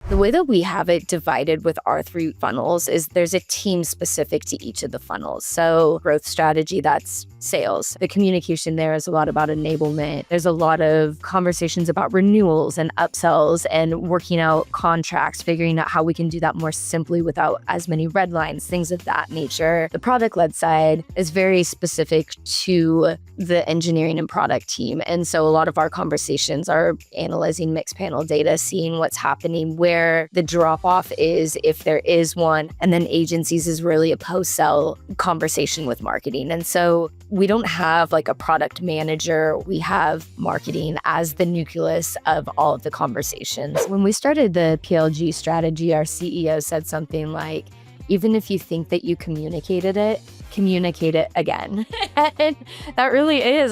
The way that we have it divided with our 3 funnels is there's a team specific to each of the funnels. So growth strategy, that's sales. The communication there is a lot about enablement. There's a lot of conversations about renewals and upsells and working out contracts, figuring out how we can do that more simply without as many red lines, things of that nature. The product-led side is very specific to the engineering and product team. And so a lot of our conversations are analyzing mixed panel data, seeing what's happening, where the drop-off is, if there is one, and then agencies is really a post-sell conversation with marketing. And so we don't have like a product manager. We have marketing as the nucleus of all of the conversations. When we started the PLG strategy, our CEO said something like, even if you think that you communicated it, communicate it again. And that really is,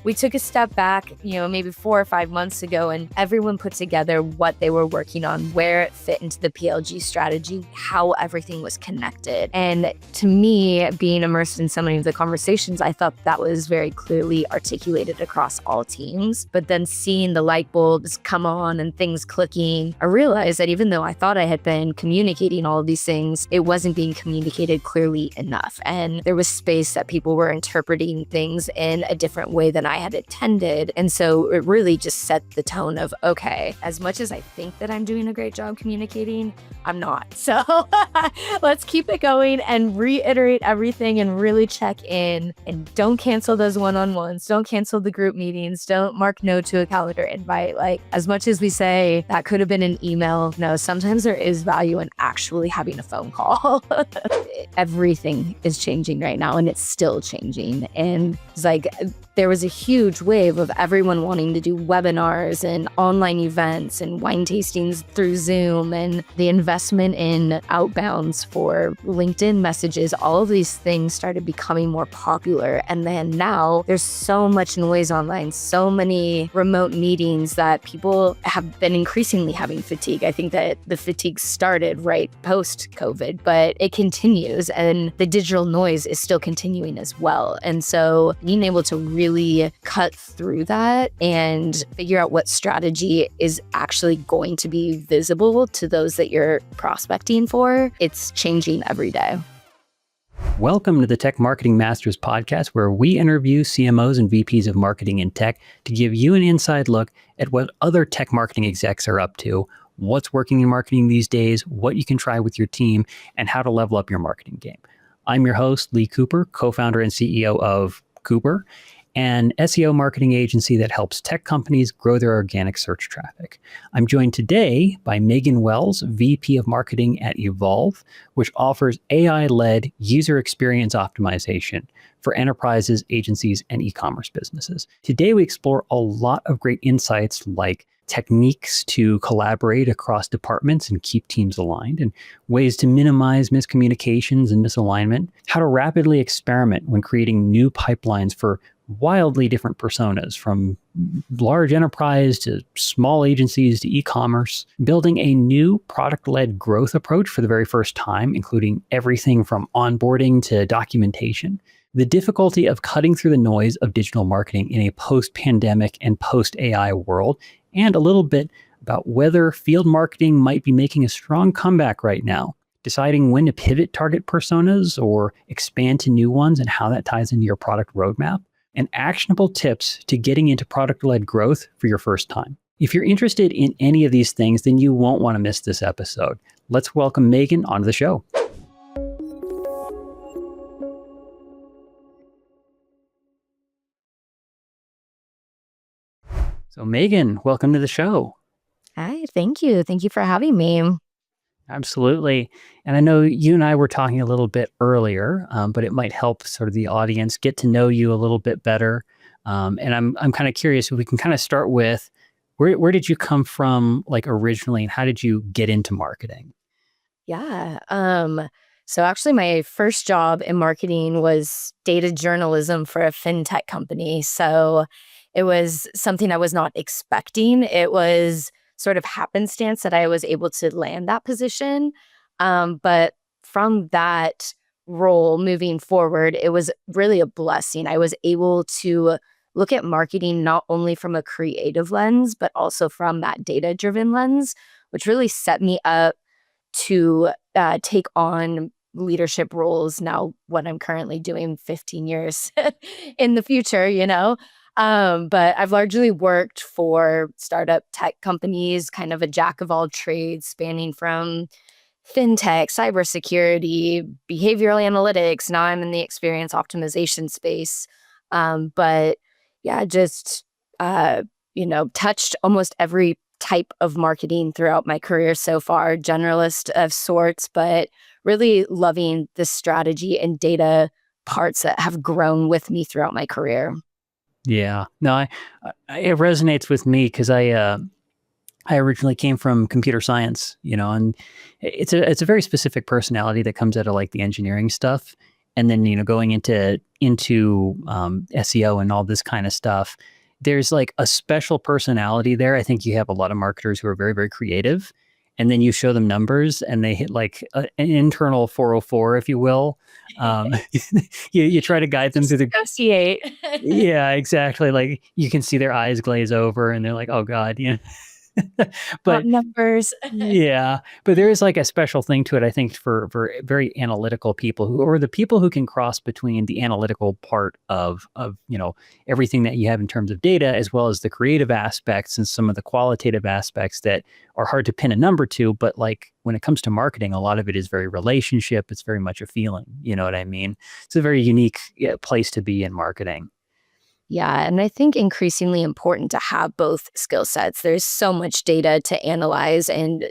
we took a step back, maybe 4 or 5 months ago, and everyone put together what they were working on, where it fit into the PLG strategy, how everything was connected. And to me, being immersed in so many of the conversations, I thought that was very clearly articulated across all teams. But then seeing the light bulbs come on and things clicking, I realized that even though I thought I had been communicating all of these things, it wasn't being communicated clearly enough. And there was space that people were interpreting things in a different way than I had intended. And so it really just set the tone of, okay, as much as I think that I'm doing a great job communicating, I'm not. So let's keep it going and reiterate everything and really check in, and don't cancel those one-on-ones. Don't cancel the group meetings. Don't mark no to a calendar invite. Like, as much as we say that could have been an email, no, sometimes there is value in actually having a phone call. Everything is changing right now, and it's still changing. And it's like, there was a huge wave of everyone wanting to do webinars and online events and wine tastings through Zoom, and the investment in outbounds for LinkedIn messages. All of these things started becoming more popular. And then now there's so much noise online, so many remote meetings that people have been increasingly having fatigue. I think that the fatigue started right post-COVID, but it continues, and the digital noise is still continuing as well. And so being able to really cut through that and figure out what strategy is actually going to be visible to those that you're prospecting for, it's changing every day. Welcome to the Tech Marketing Masters podcast, where we interview CMOs and VPs of marketing in tech to give you an inside look at what other tech marketing execs are up to, what's working in marketing these days, what you can try with your team, and how to level up your marketing game. I'm your host, Lee Cooper, co-founder and CEO of Cooper, an SEO marketing agency that helps tech companies grow their organic search traffic. I'm joined today by Megan Wells, VP of Marketing at Evolv, which offers AI-led user experience optimization for enterprises, agencies, and e-commerce businesses. Today, we explore a lot of great insights like techniques to collaborate across departments and keep teams aligned, and ways to minimize miscommunications and misalignment, how to rapidly experiment when creating new pipelines for wildly different personas, from large enterprise to small agencies to e-commerce, building a new product-led growth approach for the very first time, including everything from onboarding to documentation, the difficulty of cutting through the noise of digital marketing in a post-pandemic and post-AI world, and a little bit about whether field marketing might be making a strong comeback right now, deciding when to pivot target personas or expand to new ones and how that ties into your product roadmap, and actionable tips to getting into product-led growth for your first time. If you're interested in any of these things, then you won't want to miss this episode. Let's welcome Megan onto the show. So Megan, welcome to the show. Hi, thank you. Thank you for having me. Absolutely. And I know you and I were talking a little bit earlier, but it might help sort of the audience get to know you a little bit better. And I'm kind of curious if we can kind of start with where did you come from, like, originally, and how did you get into marketing? Yeah. So actually my first job in marketing was data journalism for a fintech company. So it was something I was not expecting. It was sort of happenstance that I was able to land that position. But from that role moving forward, it was really a blessing. I was able to look at marketing not only from a creative lens, but also from that data-driven lens, which really set me up to take on leadership roles now, what I'm currently doing 15 years in the future, But I've largely worked for startup tech companies, kind of a jack of all trades, spanning from fintech, cybersecurity, behavioral analytics. Now I'm in the experience optimization space. But yeah, just, touched almost every type of marketing throughout my career so far, generalist of sorts, but really loving the strategy and data parts that have grown with me throughout my career. Yeah. No, it resonates with me because I originally came from computer science, and it's a very specific personality that comes out of like the engineering stuff, and then going into SEO and all this kind of stuff. There's like a special personality there. I think you have a lot of marketers who are very, very creative, and then you show them numbers, and they hit like an internal 404, if you will. Um, you try to guide them through the Associate. yeah, exactly. Like you can see their eyes glaze over, and they're like, "Oh God," About but numbers. yeah, but there is like a special thing to it, I think, for very analytical people or the people who can cross between the analytical part of everything that you have in terms of data, as well as the creative aspects and some of the qualitative aspects that are hard to pin a number to. But like when it comes to marketing, a lot of it is very relationship. It's very much a feeling. You know what I mean? It's a very unique place to be in marketing. Yeah, and I think increasingly important to have both skill sets. There's so much data to analyze and,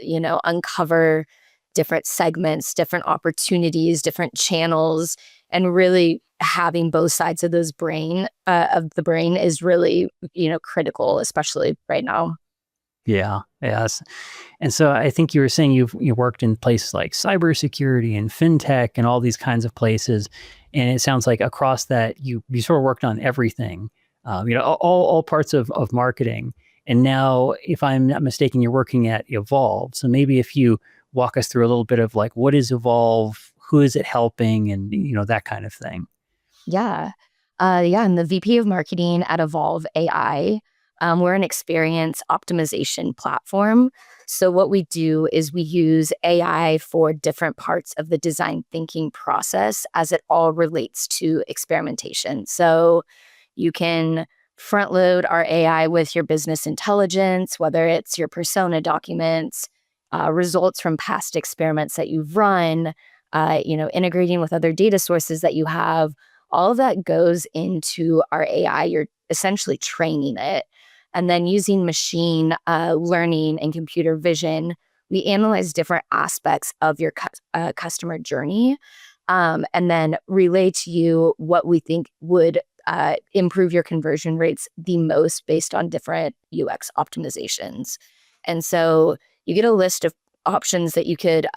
uncover different segments, different opportunities, different channels, and really having both sides of of the brain is really, critical, especially right now. Yeah. Yes. And so I think you were saying you worked in places like cybersecurity and fintech and all these kinds of places, and it sounds like across that you sort of worked on everything, all parts of marketing. And now, if I'm not mistaken, you're working at Evolv. So maybe if you walk us through a little bit of like what is Evolv, who is it helping, and that kind of thing. Yeah. I'm the VP of marketing at Evolv AI. We're an experience optimization platform. So what we do is we use AI for different parts of the design thinking process as it all relates to experimentation. So you can front load our AI with your business intelligence, whether it's your persona documents, results from past experiments that you've run, integrating with other data sources that you have. All of that goes into our AI. You're essentially training it. And then using machine learning and computer vision, we analyze different aspects of your customer journey, and then relay to you what we think would improve your conversion rates the most based on different UX optimizations. And so you get a list of options that you could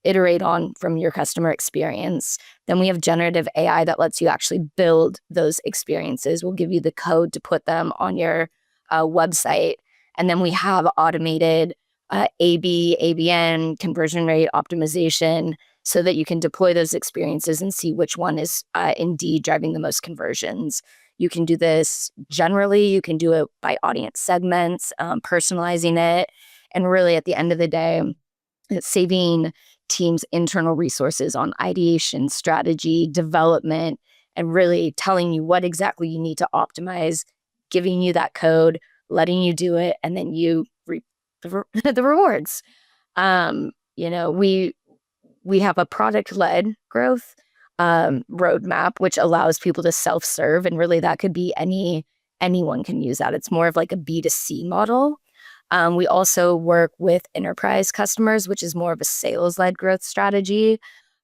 iterate on from your customer experience. Then we have generative AI that lets you actually build those experiences. We'll give you the code to put them on your website. And then we have automated AB, ABN, conversion rate optimization so that you can deploy those experiences and see which one is indeed driving the most conversions. You can do this generally. You can do it by audience segments, personalizing it. And really, at the end of the day, it's saving teams internal resources on ideation, strategy, development, and really telling you what exactly you need to optimize, giving you that code, letting you do it, and then you reap the rewards. We have a product-led growth roadmap, which allows people to self-serve, and really that could be anyone can use that. It's more of like a B2C model. We also work with enterprise customers, which is more of a sales-led growth strategy.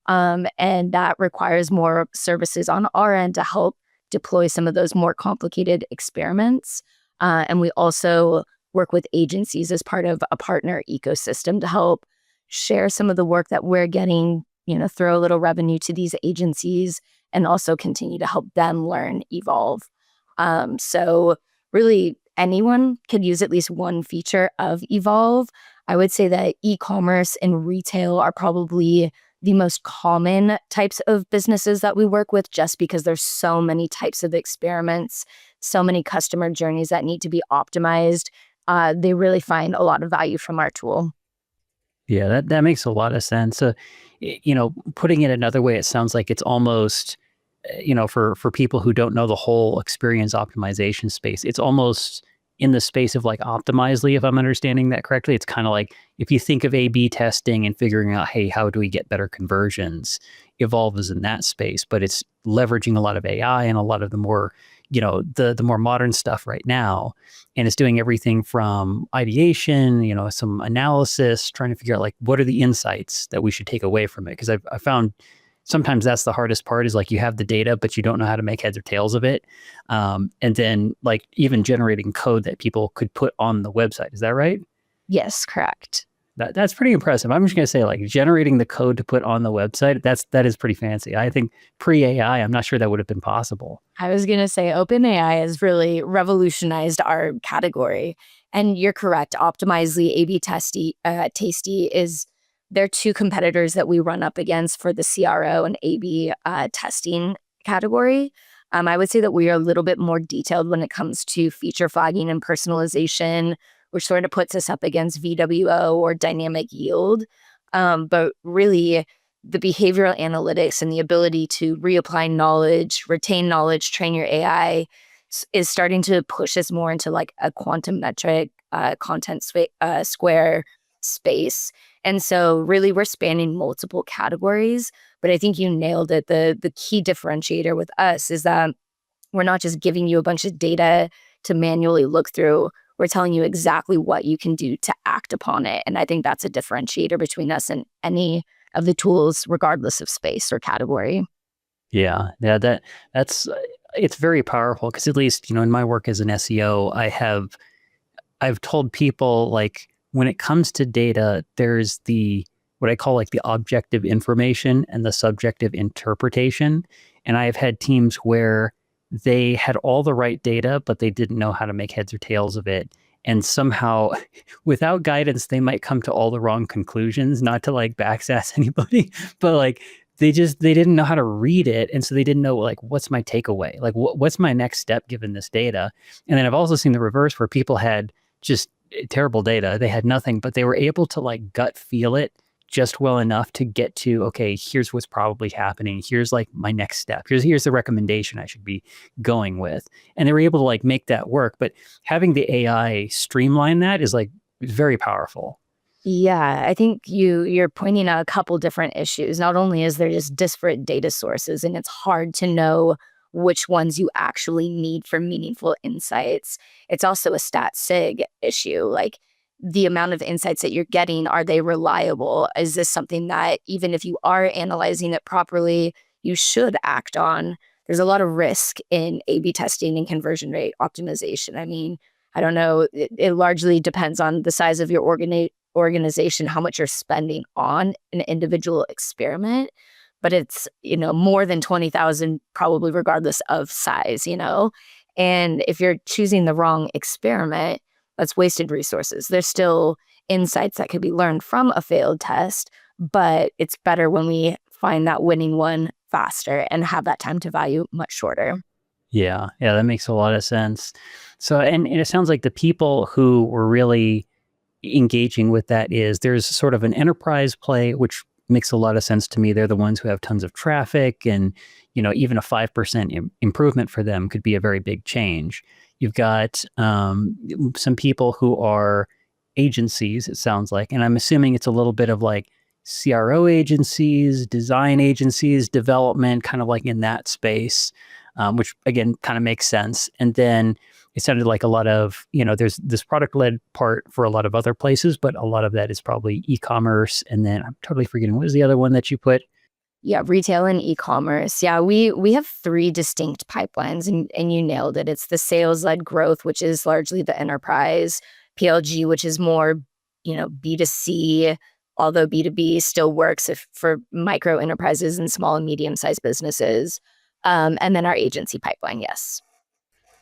And that requires more services on our end to help deploy some of those more complicated experiments. And we also work with agencies as part of a partner ecosystem to help share some of the work that we're getting, throw a little revenue to these agencies and also continue to help them learn, evolve. So really anyone could use at least one feature of Evolv. I would say that e-commerce and retail are probably the most common types of businesses that we work with, just because there's so many types of experiments, so many customer journeys that need to be optimized. They really find a lot of value from our tool. Yeah, that makes a lot of sense. So, putting it another way, it sounds like it's almost, for people who don't know the whole experience optimization space, it's almost in the space of like Optimizely, if I'm understanding that correctly. It's kind of like if you think of A/B testing and figuring out, hey, how do we get better conversions? Evolv is in that space, but it's leveraging a lot of AI and a lot of the more, the more modern stuff right now, and it's doing everything from ideation, some analysis, trying to figure out like what are the insights that we should take away from it. Because I found sometimes that's the hardest part is like you have the data, but you don't know how to make heads or tails of it. And then like even generating code that people could put on the website. Is that right? Yes, correct. That's pretty impressive. I'm just going to say like generating the code to put on the website. That is pretty fancy. I think pre AI, I'm not sure that would have been possible. I was going to say OpenAI has really revolutionized our category. And you're correct. Optimizely, A/B Tasty is they're two competitors that we run up against for the CRO and A/B testing category. I would say that we are a little bit more detailed when it comes to feature flagging and personalization, which sort of puts us up against VWO or dynamic yield. But really, the behavioral analytics and the ability to reapply knowledge, retain knowledge, train your AI is starting to push us more into like a quantum metric square space. And so really we're spanning multiple categories, but I think you nailed it. The key differentiator with us is that we're not just giving you a bunch of data to manually look through. We're telling you exactly what you can do to act upon it. And I think that's a differentiator between us and any of the tools, regardless of space or category. Yeah, that's it's very powerful because at least in my work as an SEO, I've told people like when it comes to data, there's the what I call like the objective information and the subjective interpretation. And I've had teams where they had all the right data, but they didn't know how to make heads or tails of it. And somehow, without guidance, they might come to all the wrong conclusions, not to like backsass anybody, but like they didn't know how to read it. And so they didn't know like, what's my takeaway? Like, what's my next step given this data? And then I've also seen the reverse where people had just terrible data. They had nothing, but they were able to like gut feel it just well enough to get to, okay, here's what's probably happening. Here's like my next step. Here's the recommendation I should be going with. And they were able to like make that work. But having the AI streamline that is like very powerful. Yeah, I think you're pointing out a couple different issues. Not only is there just disparate data sources and it's hard to know which ones you actually need for meaningful insights, it's also a stat sig issue. Like the amount of insights that you're getting, are they reliable? Is this something that even if you are analyzing it properly, you should act on? There's a lot of risk in A/B testing and conversion rate optimization. I mean, I don't know. It largely depends on the size of your organization, how much you're spending on an individual experiment. But it's, more than 20,000 probably regardless of size. And if you're choosing the wrong experiment, that's wasted resources. There's still insights that could be learned from a failed test, but it's better when we find that winning one faster and have that time to value much shorter. Yeah, that makes a lot of sense. So, and it sounds like the people who were really engaging with that is there's sort of an enterprise play, which makes a lot of sense to me. They're the ones who have tons of traffic and, even a 5% improvement for them could be a very big change. You've got some people who are agencies, it sounds like, and I'm assuming it's a little bit of like CRO agencies, design agencies, development, kind of like in that space, which again kind of makes sense. And then it sounded like a lot of, there's this product-led part for a lot of other places, but a lot of that is probably e-commerce. And then I'm totally forgetting, what was the other one that you put? Yeah, retail and e-commerce. Yeah, we have three distinct pipelines, and you nailed it. It's the sales-led growth, which is largely the enterprise, PLG, which is more, B2C, although B2B still works for micro enterprises and small and medium-sized businesses. And then our agency pipeline, yes.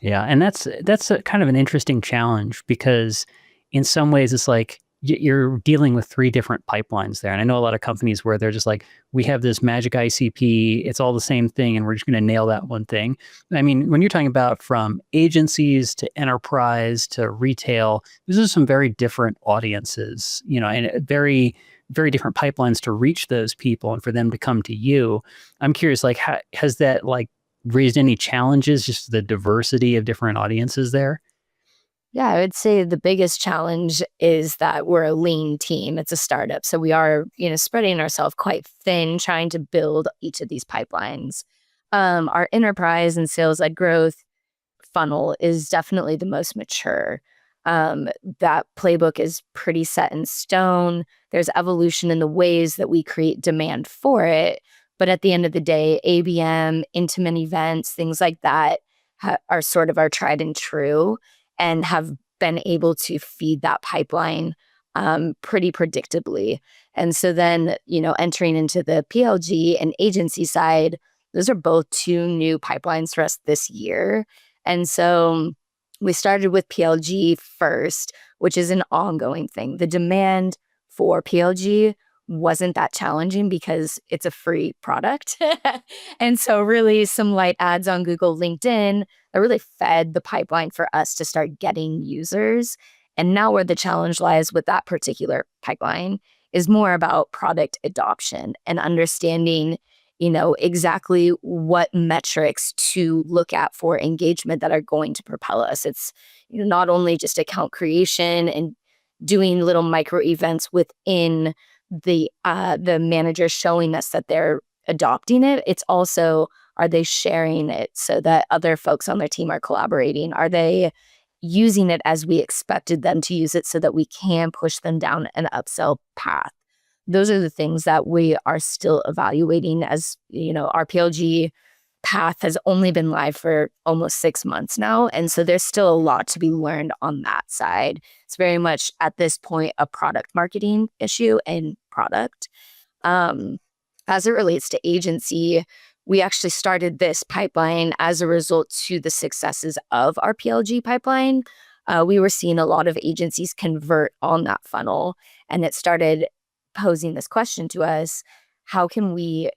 Yeah, and that's a kind of an interesting challenge because in some ways it's like you're dealing with three different pipelines there. And I know a lot of companies where they're just like, we have this magic ICP, it's all the same thing, and we're just going to nail that one thing. I mean, when you're talking about from agencies to enterprise to retail, these are some very different audiences, and very, very different pipelines to reach those people and for them to come to you. I'm curious, like, has that like raised any challenges, just the diversity of different audiences there? Yeah, I would say the biggest challenge is that we're a lean team. It's a startup. So we are, spreading ourselves quite thin, trying to build each of these pipelines. Our enterprise and sales-led growth funnel is definitely the most mature. That playbook is pretty set in stone. There's evolution in the ways that we create demand for it. But at the end of the day, ABM, intimate events, things like that are sort of our tried and true and have been able to feed that pipeline pretty predictably. And so then, entering into the PLG and agency side, those are both two new pipelines for us this year. And so we started with PLG first, which is an ongoing thing. The demand for PLG wasn't that challenging because it's a free product. And so really some light ads on Google, LinkedIn that really fed the pipeline for us to start getting users. And now where the challenge lies with that particular pipeline is more about product adoption and understanding exactly what metrics to look at for engagement that are going to propel us. It's not only just account creation and doing little micro events within the manager showing us that they're adopting it. It's also, are they sharing it so that other folks on their team are collaborating? Are they using it as we expected them to use it so that we can push them down an upsell path? Those are the things that we are still evaluating. As our PLG path has only been live for almost 6 months now. And so there's still a lot to be learned on that side. It's very much at this point a product marketing issue and product. As it relates to agency, we actually started this pipeline as a result to the successes of our PLG pipeline. We were seeing a lot of agencies convert on that funnel, and it started posing this question to us: how can we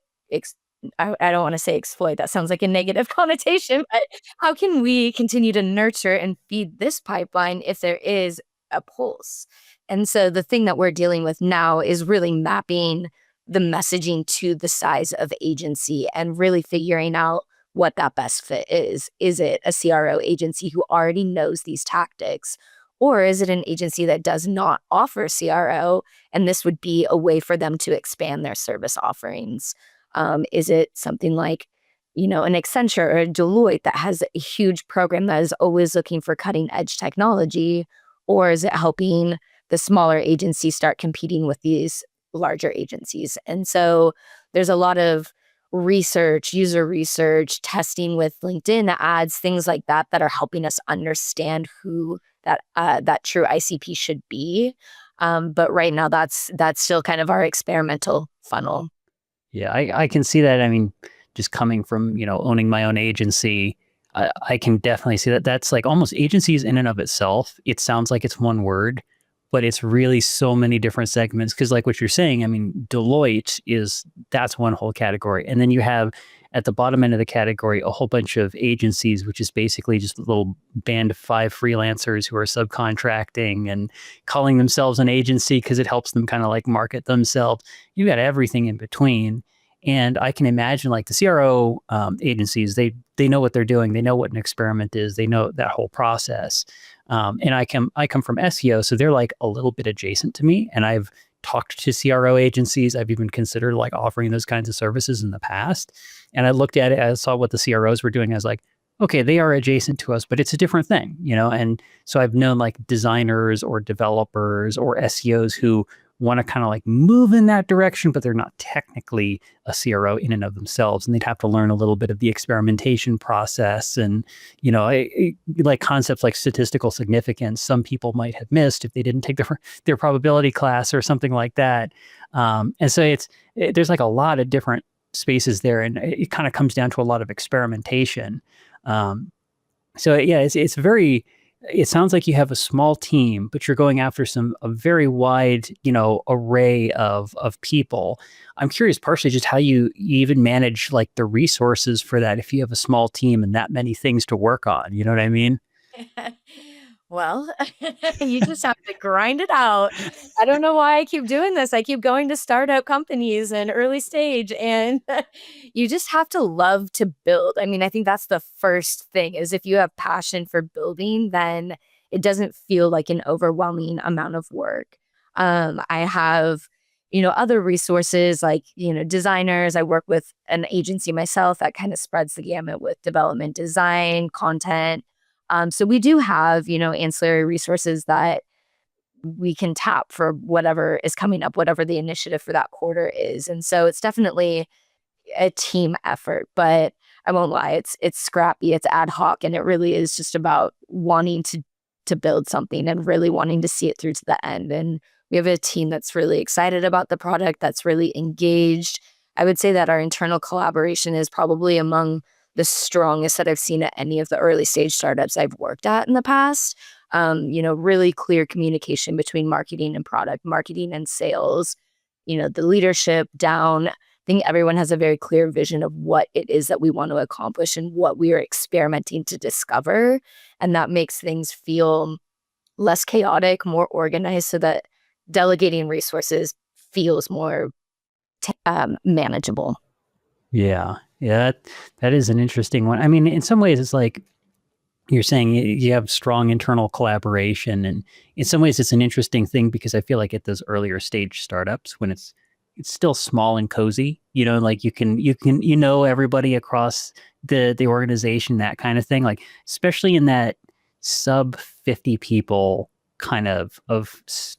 I don't want to say exploit, that sounds like a negative connotation, but how can we continue to nurture and feed this pipeline if there is a pulse? And so the thing that we're dealing with now is really mapping the messaging to the size of agency and really figuring out what that best fit is. Is it a CRO agency who already knows these tactics? Or is it an agency that does not offer CRO, and this would be a way for them to expand their service offerings? Is it something like, an Accenture or a Deloitte that has a huge program that is always looking for cutting edge technology? Or is it helping the smaller agencies start competing with these larger agencies? And so there's a lot of research, user research, testing with LinkedIn ads, things like that, that are helping us understand who that true ICP should be. But right now, that's still kind of our experimental funnel. Yeah, I can see that. I mean, just coming from, owning my own agency, I can definitely see that. That's like almost agencies in and of itself. It sounds like it's one word, but it's really so many different segments. Because like what you're saying, I mean, that's one whole category. And then you have at the bottom end of the category, a whole bunch of agencies, which is basically just a little band of 5 freelancers who are subcontracting and calling themselves an agency because it helps them kind of like market themselves. You got everything in between. And I can imagine like the CRO agencies, they know what they're doing. They know what an experiment is. They know that whole process. And I come from SEO, so they're like a little bit adjacent to me. And I've talked to CRO agencies. I've even considered like offering those kinds of services in the past. And I looked at it, I saw what the CROs were doing. I was like, okay, they are adjacent to us, but it's a different thing, And so I've known like designers or developers or SEOs who want to kind of like move in that direction, but they're not technically a CRO in and of themselves. And they'd have to learn a little bit of the experimentation process and, like concepts like statistical significance, some people might have missed if they didn't take their probability class or something like that. And so there's like a lot of different spaces there, and it kind of comes down to a lot of experimentation. So yeah, it sounds like you have a small team, but you're going after a very wide, array of people. I'm curious partially just how you even manage like the resources for that if you have a small team and that many things to work on. You know what I mean? Well, you just have to grind it out. I don't know why I keep doing this. I keep going to startup companies and early stage, and you just have to love to build. I mean, I think that's the first thing is if you have passion for building, then it doesn't feel like an overwhelming amount of work. I have, other resources like, designers. I work with an agency myself that kind of spreads the gamut with development, design, content. So we do have, ancillary resources that we can tap for whatever is coming up, whatever the initiative for that quarter is. And so it's definitely a team effort, but I won't lie, it's scrappy, it's ad hoc, and it really is just about wanting to build something and really wanting to see it through to the end. And we have a team that's really excited about the product, that's really engaged. I would say that our internal collaboration is probably among the strongest that I've seen at any of the early stage startups I've worked at in the past. Really clear communication between marketing and product, marketing and sales, the leadership down. I think everyone has a very clear vision of what it is that we want to accomplish and what we are experimenting to discover. And that makes things feel less chaotic, more organized, so that delegating resources feels more manageable. Yeah. Yeah. That is an interesting one. I mean, in some ways, it's like you're saying you have strong internal collaboration. And in some ways, it's an interesting thing because I feel like at those earlier stage startups, when it's still small and cozy, like everybody across the organization, that kind of thing, like especially in that sub 50 people kind of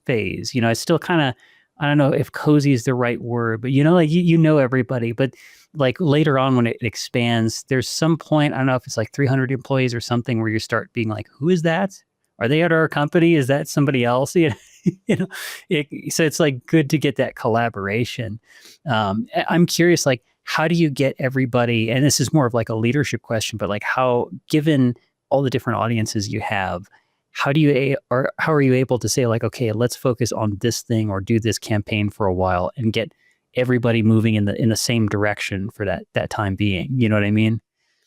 phase, it's still kind of, I don't know if cozy is the right word, but like everybody. But like later on when it expands, there's some point, I don't know if it's like 300 employees or something, where you start being like, who is that? Are they at our company? Is that somebody else? So it's like good to get that collaboration. I'm curious, like, how do you get everybody, and this is more of like a leadership question, but like how, given all the different audiences you have, how are you able to say like, okay, let's focus on this thing or do this campaign for a while and get everybody moving in the same direction for that time being? You know what I mean?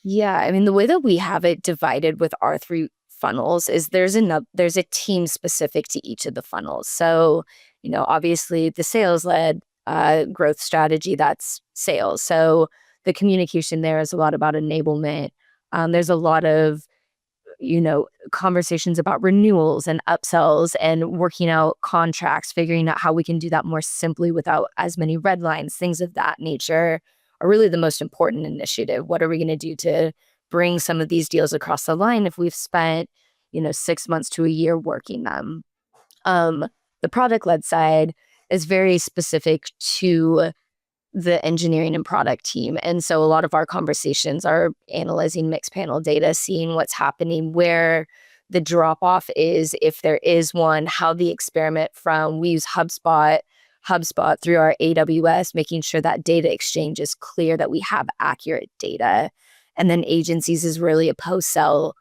Yeah, I mean, the way that we have it divided with our three funnels is there's a team specific to each of the funnels. So, obviously the sales led growth strategy, that's sales. So the communication there is a lot about enablement. There's a lot of conversations about renewals and upsells and working out contracts, figuring out how we can do that more simply without as many red lines, things of that nature are really the most important initiative. What are we going to do to bring some of these deals across the line if we've spent, 6 months to a year working them? The product led side is very specific to the engineering and product team. And so a lot of our conversations are analyzing mixed panel data, seeing what's happening, where the drop off is, if there is one, how the experiment from, we use HubSpot through our AWS, making sure that data exchange is clear, that we have accurate data. And then agencies is really a post-sell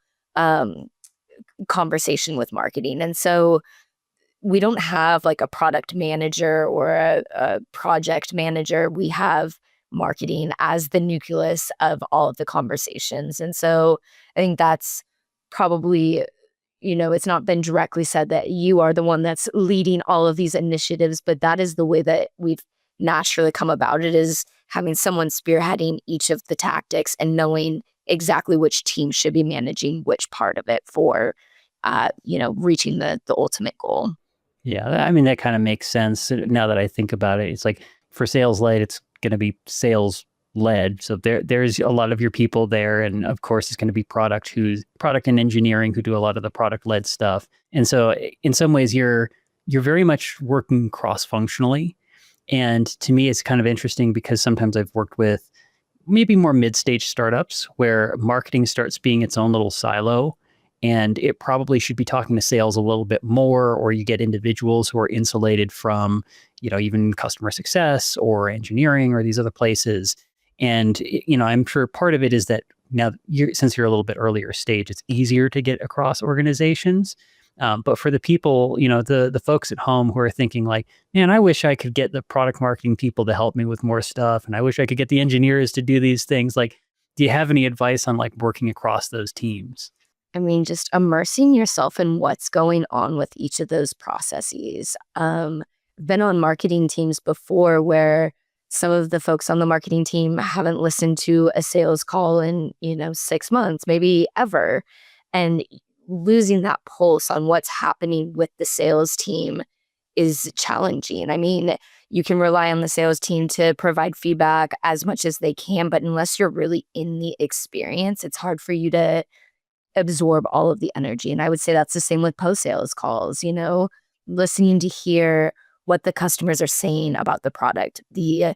conversation with marketing. And so we don't have like a product manager or a project manager. We have marketing as the nucleus of all of the conversations. And so I think that's probably, it's not been directly said that you are the one that's leading all of these initiatives, but that is the way that we've naturally come about it, is having someone spearheading each of the tactics and knowing exactly which team should be managing which part of it for, reaching the ultimate goal. Yeah, I mean, that kind of makes sense now that I think about it. It's like for sales led, it's going to be sales led. So there's a lot of your people there. And of course, it's going to be product and engineering who do a lot of the product led stuff. And so in some ways, you're very much working cross-functionally. And to me, it's kind of interesting because sometimes I've worked with maybe more mid-stage startups where marketing starts being its own little silo, and it probably should be talking to sales a little bit more, or you get individuals who are insulated from, even customer success or engineering or these other places. And, I'm sure part of it is that now since you're a little bit earlier stage, it's easier to get across organizations. But for the people, the folks at home who are thinking like, man, I wish I could get the product marketing people to help me with more stuff, and I wish I could get the engineers to do these things. Like, do you have any advice on like working across those teams? I mean, just immersing yourself in what's going on with each of those processes. Been on marketing teams before where some of the folks on the marketing team haven't listened to a sales call in, 6 months, maybe ever. And losing that pulse on what's happening with the sales team is challenging. I mean, you can rely on the sales team to provide feedback as much as they can, but unless you're really in the experience, it's hard for you to absorb all of the energy. And I would say that's the same with post-sales calls, listening to hear what the customers are saying about the product, the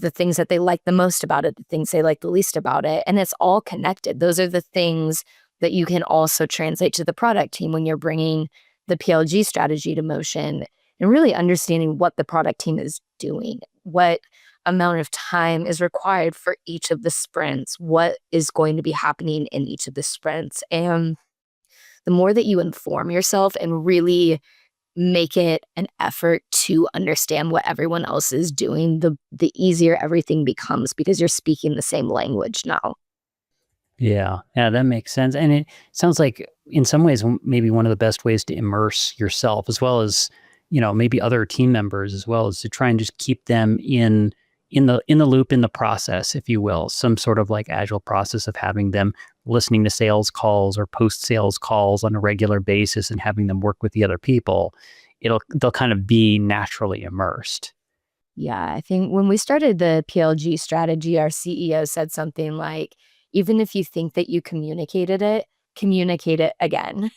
things that they like the most about it, the things they like the least about it. And it's all connected. Those are the things that you can also translate to the product team when you're bringing the PLG strategy to motion and really understanding what the product team is doing, what amount of time is required for each of the sprints, what is going to be happening in each of the sprints. And the more that you inform yourself and really make it an effort to understand what everyone else is doing, the easier everything becomes because you're speaking the same language now. Yeah, yeah, that makes sense. And it sounds like in some ways, maybe one of the best ways to immerse yourself as well as, maybe other team members as well is to try and just keep them in the loop in the process, if you will, some sort of like agile process of having them listening to sales calls or post sales calls on a regular basis and having them work with the other people. They'll kind of be naturally immersed. Yeah, I think when we started the PLG strategy, our CEO said something like, even if you think that you communicated it, communicate it again.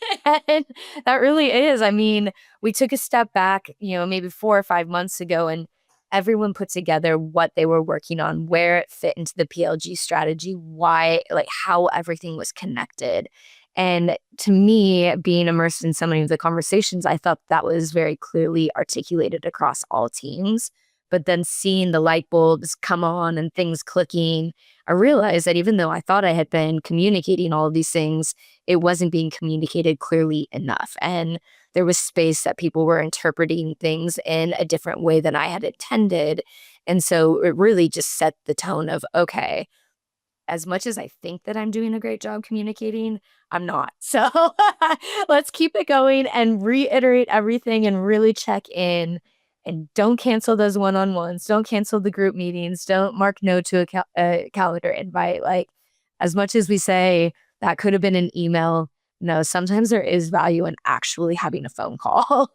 And that really is. I mean, we took a step back, maybe 4 or 5 months ago, and everyone put together what they were working on, where it fit into the PLG strategy, why, like how everything was connected. And to me, being immersed in so many of the conversations, I thought that was very clearly articulated across all teams. But then seeing the light bulbs come on and things clicking, I realized that even though I thought I had been communicating all of these things, it wasn't being communicated clearly enough. And there was space that people were interpreting things in a different way than I had intended. And so it really just set the tone of, okay, as much as I think that I'm doing a great job communicating, I'm not. So let's keep it going and reiterate everything and really check in. And don't cancel those one-on-ones. Don't cancel the group meetings. Don't mark no to a calendar invite. Like, as much as we say that could have been an email, no, sometimes there is value in actually having a phone call.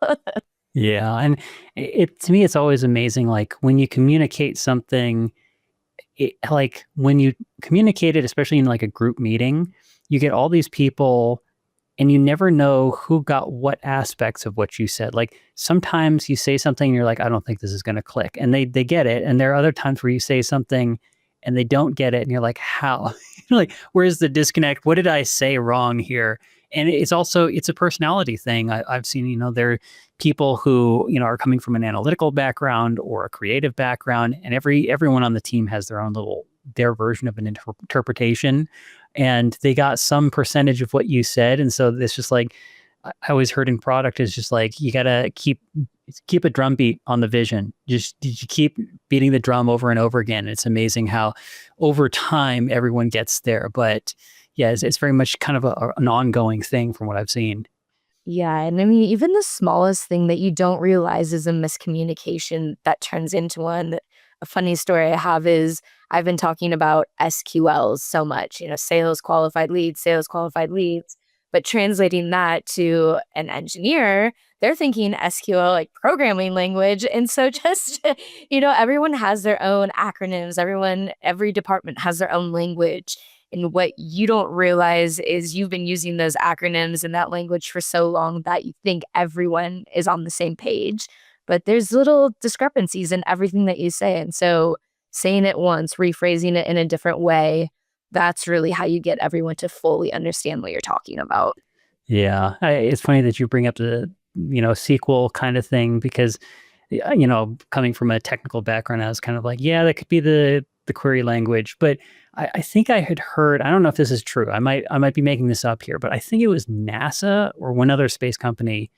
Yeah, and to me, it's always amazing. Like when you communicate something, like when you communicate it, especially in like a group meeting, you get all these people and you never know who got what aspects of what you said. Like sometimes you say something and you're like, I don't think this is going to click. And they get it. And there are other times where you say something and they don't get it. And you're like, how? You're like, where's the disconnect? What did I say wrong here? And it's a personality thing. I've seen, there are people who, are coming from an analytical background or a creative background, and everyone on the team has their version of an interpretation, and they got some percentage of what you said. And so it's just like, I always heard in product is just like, you got to keep a drum beat on the vision. Just you keep beating the drum over and over again. It's amazing how over time everyone gets there. But yeah, it's very much kind of an ongoing thing from what I've seen. Yeah, and I mean, even the smallest thing that you don't realize is a miscommunication that turns into one. A funny story I have is I've been talking about SQLs so much, sales qualified leads, but translating that to an engineer, they're thinking SQL like programming language. And so just, everyone has their own acronyms, every department has their own language. And what you don't realize is you've been using those acronyms and that language for so long that you think everyone is on the same page. But there's little discrepancies in everything that you say. And so saying it once, rephrasing it in a different way, that's really how you get everyone to fully understand what you're talking about. Yeah, it's funny that you bring up the SQL kind of thing because coming from a technical background, I was kind of like, yeah, that could be the query language. But I think I had heard, I don't know if this is true. I might be making this up here, but I think it was NASA or one other space company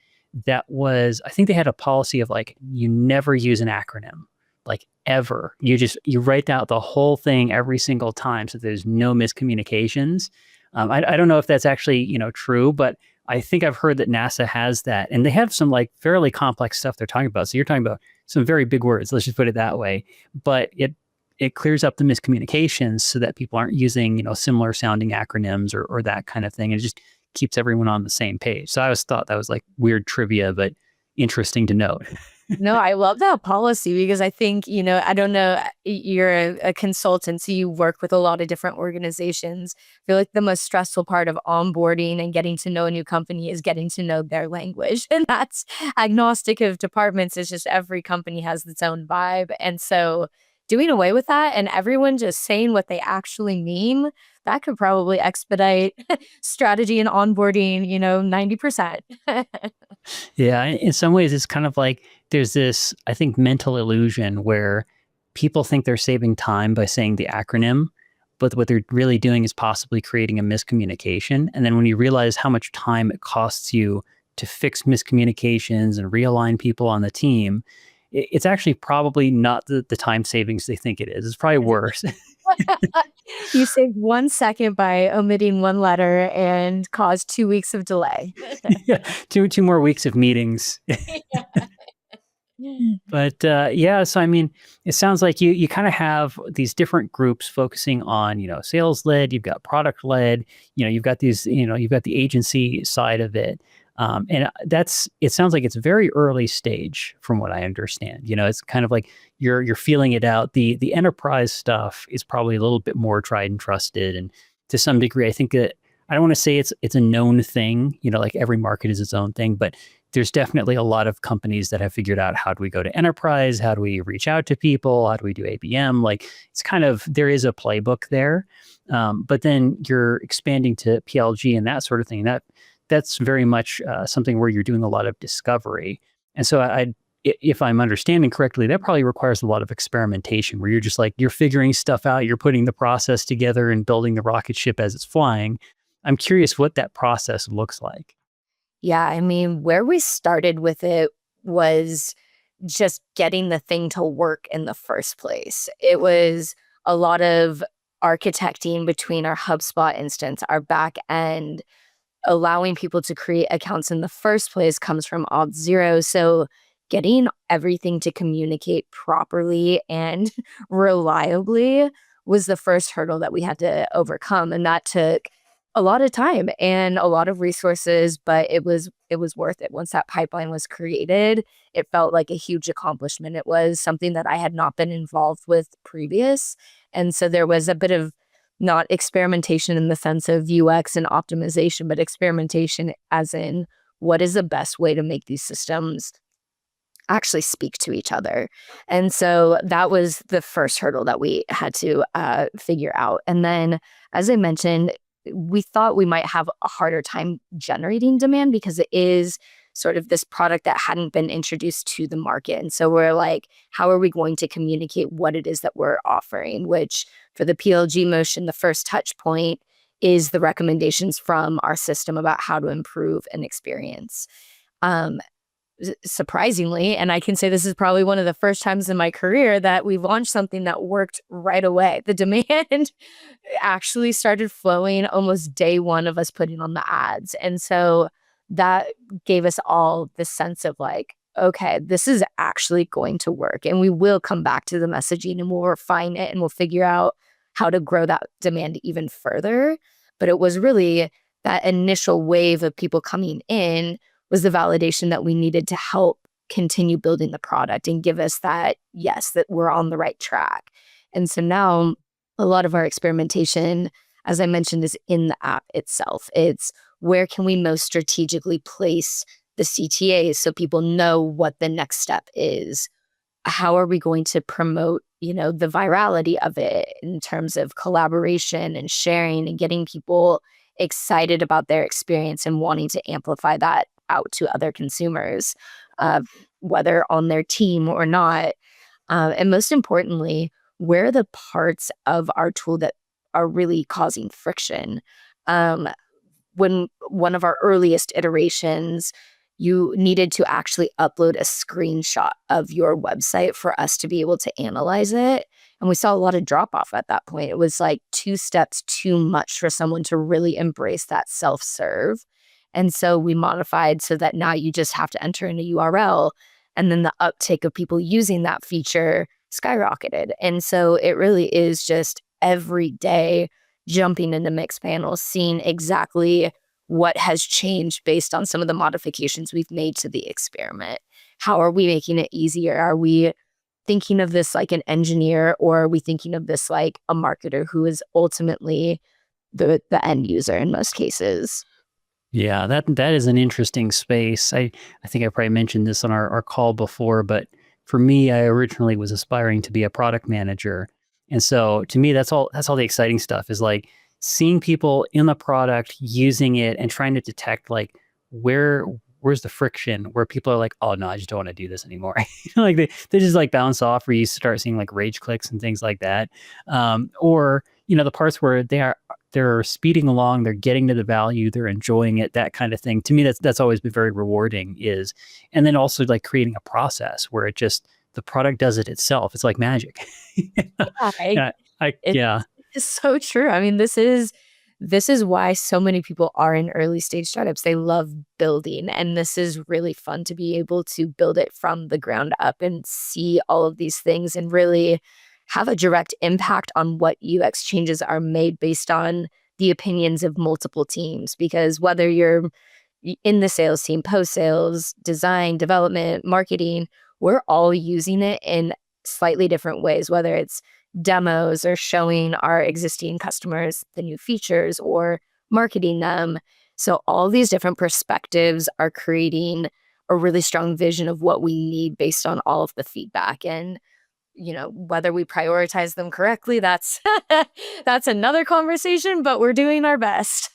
I think they had a policy of like, you never use an acronym, like ever. You write out the whole thing every single time so there's no miscommunications. I don't know if that's actually, true, but I think I've heard that NASA has that, and they have some like fairly complex stuff they're talking about. So you're talking about some very big words. Let's just put it that way. But it clears up the miscommunications so that people aren't using, similar sounding acronyms or that kind of thing. And it just keeps everyone on the same page. So I always thought that was like weird trivia, but interesting to note. No, I love that policy because I think, I don't know, you're a consultant, so you work with a lot of different organizations. I feel like the most stressful part of onboarding and getting to know a new company is getting to know their language. And that's agnostic of departments. It's just every company has its own vibe. And so doing away with that and everyone just saying what they actually mean, that could probably expedite strategy and onboarding, 90%. Yeah, in some ways, it's kind of like there's this, I think, mental illusion where people think they're saving time by saying the acronym, but what they're really doing is possibly creating a miscommunication. And then when you realize how much time it costs you to fix miscommunications and realign people on the team, it's actually probably not the time savings they think it is. It's probably worse. You saved 1 second by omitting one letter and caused 2 weeks of delay. Yeah, two more weeks of meetings. But yeah, so I mean, it sounds like you kind of have these different groups focusing on, sales led, you've got product led, you've got these, you've got the agency side of it. And it sounds like it's very early stage from what I understand. It's kind of like you're feeling it out. The enterprise stuff is probably a little bit more tried and trusted. And to some degree, I think that I don't want to say it's a known thing, like every market is its own thing, but there's definitely a lot of companies that have figured out how do we go to enterprise? How do we reach out to people? How do we do ABM? Like it's kind of, there is a playbook there. But then you're expanding to PLG and that sort of thing. That's very much something where you're doing a lot of discovery. And so if I'm understanding correctly, that probably requires a lot of experimentation where you're just like, you're figuring stuff out, you're putting the process together and building the rocket ship as it's flying. I'm curious what that process looks like. Yeah, I mean, where we started with it was just getting the thing to work in the first place. It was a lot of architecting between our HubSpot instance, our back end, allowing people to create accounts in the first place comes from Auth0. So getting everything to communicate properly and reliably was the first hurdle that we had to overcome. And that took a lot of time and a lot of resources, but it was worth it. Once that pipeline was created, it felt like a huge accomplishment. It was something that I had not been involved with previous. And so there was a bit of not experimentation in the sense of UX and optimization, but experimentation as in what is the best way to make these systems actually speak to each other. And so that was the first hurdle that we had to figure out. And then, as I mentioned, we thought we might have a harder time generating demand because it is sort of this product that hadn't been introduced to the market. And so we're like, how are we going to communicate what it is that we're offering? Which for the PLG motion, the first touch point is the recommendations from our system about how to improve an experience. Surprisingly, and I can say this is probably one of the first times in my career that we launched something that worked right away. The demand actually started flowing almost day one of us putting on the ads. And so that gave us all this sense of like, okay, this is actually going to work. And we will come back to the messaging and we'll refine it and we'll figure out how to grow that demand even further. But it was really that initial wave of people coming in was the validation that we needed to help continue building the product and give us that, yes, that we're on the right track. And so now a lot of our experimentation, as I mentioned, is in the app itself. It's where can we most strategically place the CTAs so people know what the next step is? How are we going to promote, the virality of it in terms of collaboration and sharing and getting people excited about their experience and wanting to amplify that out to other consumers, whether on their team or not. And most importantly, where are the parts of our tool that are really causing friction? When one of our earliest iterations, you needed to actually upload a screenshot of your website for us to be able to analyze it. And we saw a lot of drop off at that point. It was like 2 steps too much for someone to really embrace that self-serve. And so we modified so that now you just have to enter in a URL, and then the uptake of people using that feature skyrocketed. And so it really is just every day jumping into Mixpanel, seeing exactly what has changed based on some of the modifications we've made to the experiment. How are we making it easier? Are we thinking of this like an engineer, or are we thinking of this like a marketer who is ultimately the end user in most cases? Yeah, that is an interesting space. I think I probably mentioned this on our call before, but for me, I originally was aspiring to be a product manager. And so to me, that's all the exciting stuff is like seeing people in the product using it and trying to detect like where's the friction where people are like, oh no, I just don't want to do this anymore. Like they just like bounce off, or you start seeing like rage clicks and things like that. Or the parts where they're speeding along, they're getting to the value, they're enjoying it, that kind of thing. To me, that's always been very rewarding and then also like creating a process where the product does it itself. It's like magic. Yeah, Yeah, it's yeah, it's so true. I mean, this is why so many people are in early stage startups. They love building, and this is really fun to be able to build it from the ground up and see all of these things and really have a direct impact on what UX changes are made based on the opinions of multiple teams. Because whether you're in the sales team, post sales, design, development, marketing, we're all using it in slightly different ways, whether it's demos or showing our existing customers the new features or marketing them. So all these different perspectives are creating a really strong vision of what we need based on all of the feedback. And whether we prioritize them correctly, that's that's another conversation, but we're doing our best.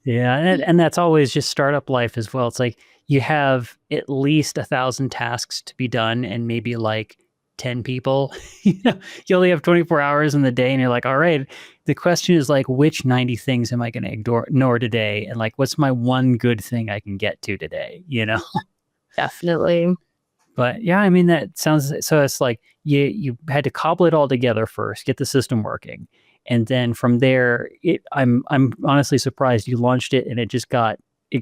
yeah. And that's always just startup life as well. It's like you have at least 1,000 tasks to be done and maybe like 10 people. You only have 24 hours in the day and you're like, all right, the question is like, which 90 things am I going to ignore today? And like, what's my one good thing I can get to today? Definitely. But yeah, I mean, that sounds so it's like you had to cobble it all together first, get the system working. And then from there, I'm honestly surprised you launched it and it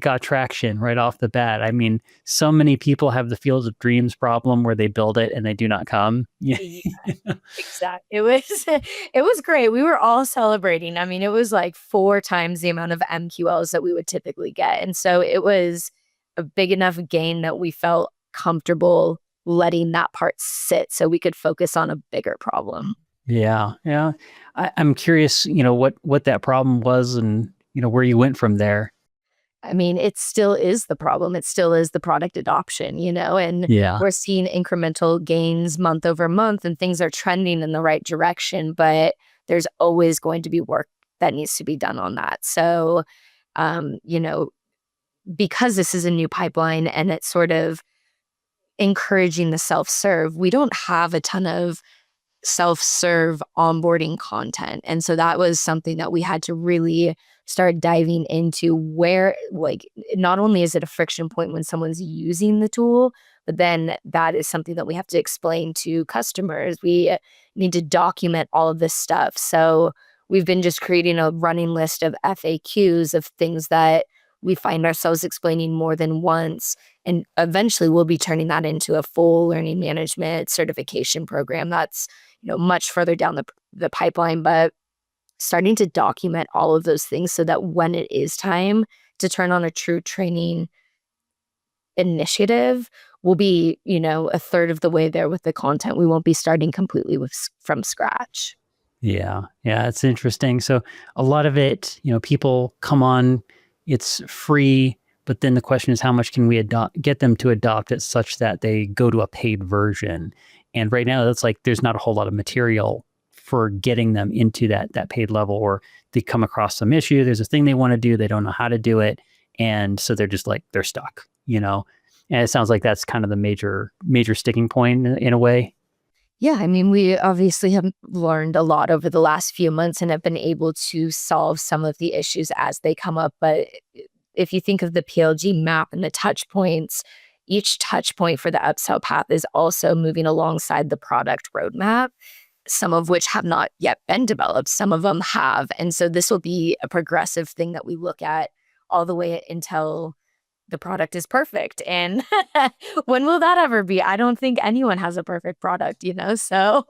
got traction right off the bat. I mean, so many people have the field of dreams problem where they build it and they do not come. Yeah. Yeah, exactly. It was it was great. We were all celebrating. I mean, it was like 4 times the amount of MQLs that we would typically get. And so it was a big enough gain that we felt comfortable letting that part sit so we could focus on a bigger problem. Yeah. Yeah. I'm curious, what that problem was and, where you went from there. I mean, it still is the problem. It still is the product adoption, and Yeah. we're seeing incremental gains month over month and things are trending in the right direction, but there's always going to be work that needs to be done on that. So, um, you know, because this is a new pipeline and it's sort of encouraging the self-serve, we don't have a ton of self-serve onboarding content. And so that was something that we had to really start diving into, where like not only is it a friction point when someone's using the tool, but then that is something that we have to explain to customers. We need to document all of this stuff. So we've been just creating a running list of FAQs of things that we find ourselves explaining more than once. And eventually we'll be turning that into a full learning management certification program that's much further down the pipeline, but starting to document all of those things so that when it is time to turn on a true training initiative, we'll be, a third of the way there with the content. We won't be starting completely from scratch. Yeah. Yeah. It's interesting. So a lot of it, people come on, it's free, but then the question is how much can we get them to adopt it such that they go to a paid version? And right now that's like, there's not a whole lot of material for getting them into that paid level, or they come across some issue. There's a thing they want to do. They don't know how to do it. And so they're just like, they're stuck. And it sounds like that's kind of the major sticking point in a way. Yeah, I mean, we obviously have learned a lot over the last few months and have been able to solve some of the issues as they come up, but if you think of the PLG map and the touch points, each touch point for the upsell path is also moving alongside the product roadmap, some of which have not yet been developed. Some of them have. And so this will be a progressive thing that we look at all the way until the product is perfect. And when will that ever be? I don't think anyone has a perfect product, So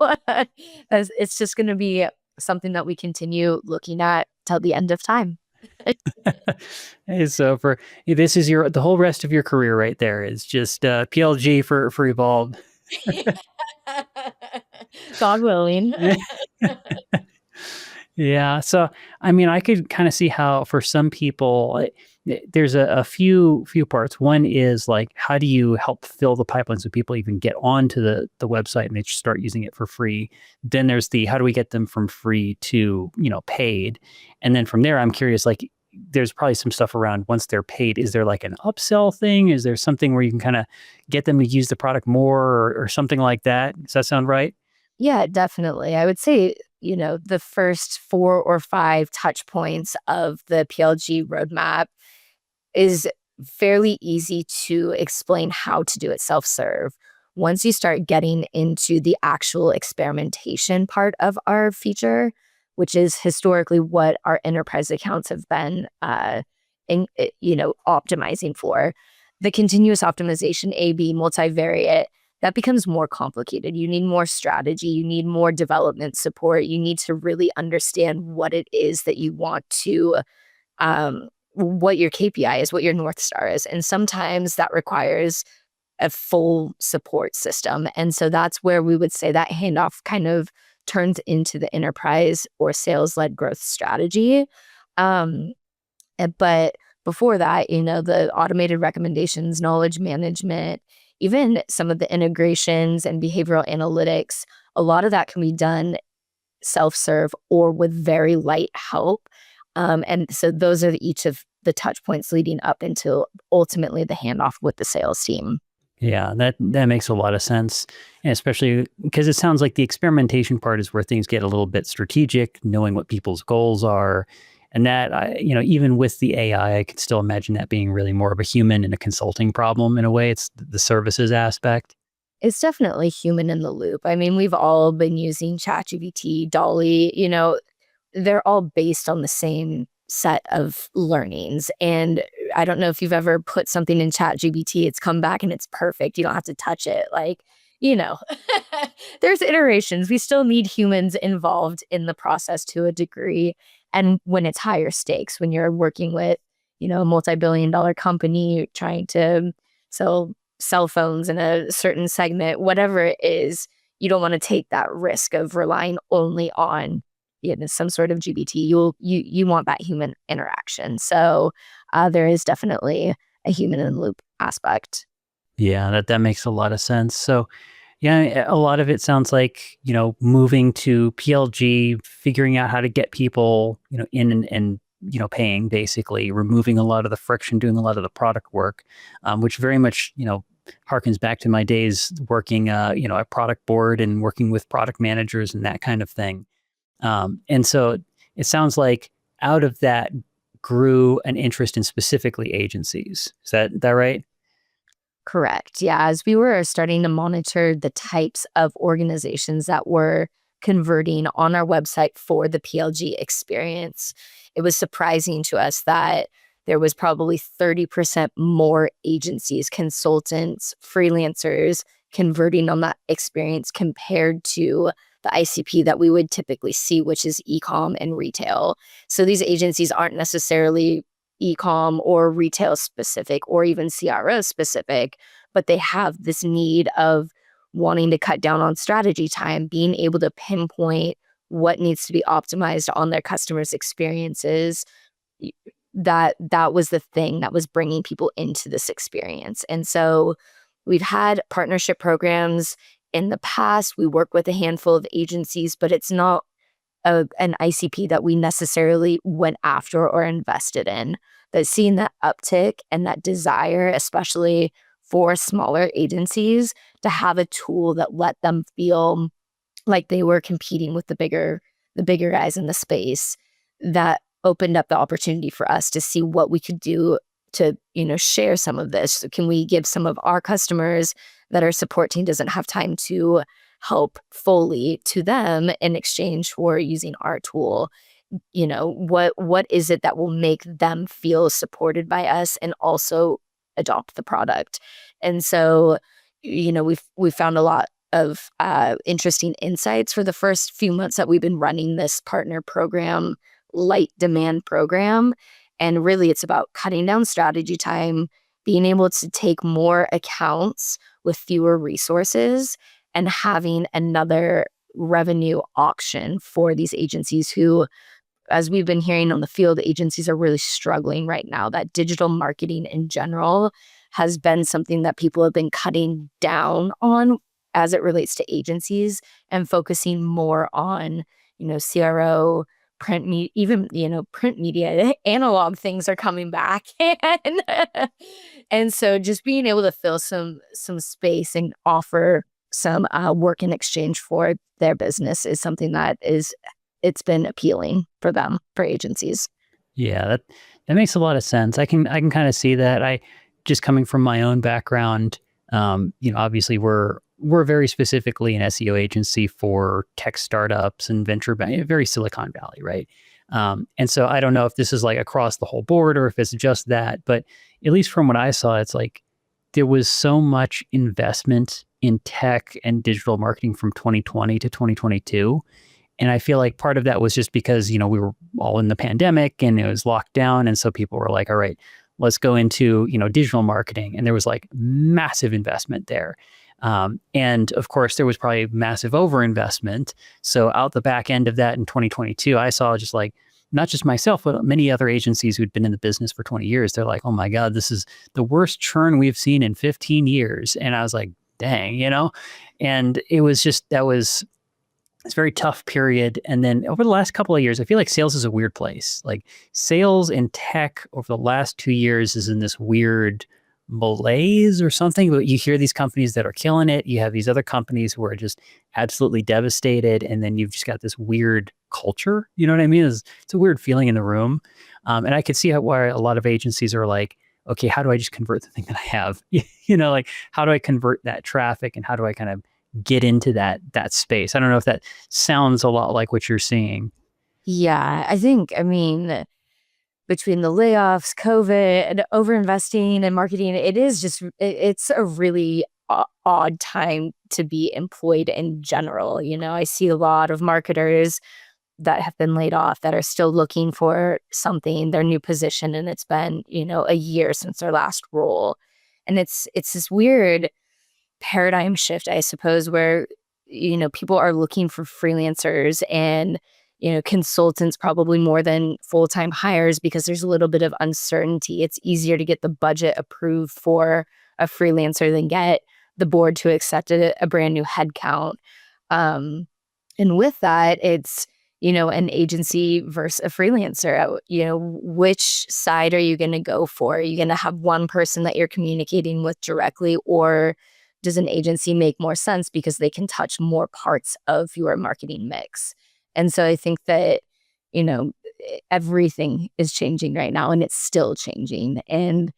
it's just going to be something that we continue looking at till the end of time. Hey, so this is the whole rest of your career right there is just PLG for Evolve. God willing. Yeah. So, I mean, I could kind of see how for some people, there's a few parts. One is like, how do you help fill the pipeline so people even get onto the website and they just start using it for free? Then there's how do we get them from free to, paid? And then from there, I'm curious, like, there's probably some stuff around once they're paid. Is there like an upsell thing? Is there something where you can kind of get them to use the product more or something like that? Does that sound right? Yeah, definitely. I would say, the first 4 or 5 touch points of the PLG roadmap is fairly easy to explain how to do it self-serve. Once you start getting into the actual experimentation part of our feature, which is historically what our enterprise accounts have been, optimizing for, the continuous optimization, A/B, multivariate, that becomes more complicated. You need more strategy. You need more development support. You need to really understand what it is that you want to, what your KPI is, what your North Star is. And sometimes that requires a full support system. And so that's where we would say that handoff kind of turns into the enterprise or sales-led growth strategy. But before that, the automated recommendations, knowledge management, even some of the integrations and behavioral analytics, a lot of that can be done self-serve or with very light help. And so those are each of the touch points leading up until ultimately the handoff with the sales team. Yeah, that makes a lot of sense, and especially because it sounds like the experimentation part is where things get a little bit strategic, knowing what people's goals are, and that even with the AI, I could still imagine that being really more of a human and a consulting problem in a way. It's the services aspect. It's definitely human in the loop. I mean, we've all been using ChatGPT, Dolly, they're all based on the same set of learnings. And I don't know if you've ever put something in ChatGPT, it's come back and it's perfect. You don't have to touch it. Like, there's iterations. We still need humans involved in the process to a degree. And when it's higher stakes, when you're working with, a multi-billion-dollar company trying to sell cell phones in a certain segment, whatever it is, you don't want to take that risk of relying only on some sort of GPT. You want that human interaction. So there is definitely a human in the loop aspect. Yeah, that makes a lot of sense. So, yeah, a lot of it sounds like, moving to PLG, figuring out how to get people, in and paying, basically, removing a lot of the friction, doing a lot of the product work, which very much, harkens back to my days working, at product board and working with product managers and that kind of thing. And so it sounds like out of that grew an interest in specifically agencies. Is that right? Correct. Yeah. As we were starting to monitor the types of organizations that were converting on our website for the PLG experience, it was surprising to us that there was probably 30% more agencies, consultants, freelancers converting on that experience compared to the ICP that we would typically see, which is e-com and retail. So these agencies aren't necessarily e-com or retail specific or even CRO specific, but they have this need of wanting to cut down on strategy time, being able to pinpoint what needs to be optimized on their customers' experiences. That was the thing that was bringing people into this experience. And so we've had partnership programs in the past. We work with a handful of agencies, but it's not an ICP that we necessarily went after or invested in. But seeing that uptick and that desire, especially for smaller agencies, to have a tool that let them feel like they were competing with the bigger guys in the space, that opened up the opportunity for us to see what we could do to, share some of this? So can we give some of our customers that our support team doesn't have time to help fully to them in exchange for using our tool? What is it that will make them feel supported by us and also adopt the product? And so, we've found a lot of interesting insights for the first few months that we've been running this partner program, light demand program. And really, it's about cutting down strategy time, being able to take more accounts with fewer resources, and having another revenue auction for these agencies who, as we've been hearing on the field, agencies are really struggling right now. That digital marketing in general has been something that people have been cutting down on as it relates to agencies and focusing more on, CRO, print media, even, print media, analog things are coming back. And so just being able to fill some space and offer some work in exchange for their business is something that it's been appealing for them, for agencies. Yeah, that makes a lot of sense. I can kind of see that. I just coming from my own background, obviously we're very specifically an SEO agency for tech startups and very Silicon Valley, right? And so I don't know if this is like across the whole board or if it's just that, but at least from what I saw, it's like there was so much investment in tech and digital marketing from 2020 to 2022. And I feel like part of that was just because, we were all in the pandemic and it was locked down. And so people were like, all right, let's go into, digital marketing. And there was like massive investment there. And of course, there was probably massive overinvestment. So out the back end of that in 2022, I saw just like, not just myself, but many other agencies who'd been in the business for 20 years. They're like, oh my God, this is the worst churn we've seen in 15 years. And I was like, dang, and it was just, it's a very tough period. And then over the last couple of years, I feel like sales is a weird place. Like sales in tech over the last 2 years is in this weird malaise or something. But you hear these companies that are killing it. You have these other companies who are just absolutely devastated. And then you've just got this weird culture. You know what I mean? It's a weird feeling in the room. And I could see why a lot of agencies are like, okay, how do I just convert the thing that I have? Like how do I convert that traffic and how do I kind of get into that space? I don't know if that sounds a lot like what you're seeing. Yeah, between the layoffs, COVID, and overinvesting in marketing, it's a really odd time to be employed in general. I see a lot of marketers that have been laid off that are still looking for something, their new position, and it's been, a year since their last role. And it's this weird paradigm shift, I suppose, where, people are looking for freelancers and, consultants probably more than full-time hires because there's a little bit of uncertainty. It's easier to get the budget approved for a freelancer than get the board to accept a brand new headcount. And with that, it's, an agency versus a freelancer. Which side are you going to go for? Are you going to have one person that you're communicating with directly, or does an agency make more sense because they can touch more parts of your marketing mix? And so I think that, everything is changing right now and it's still changing. And,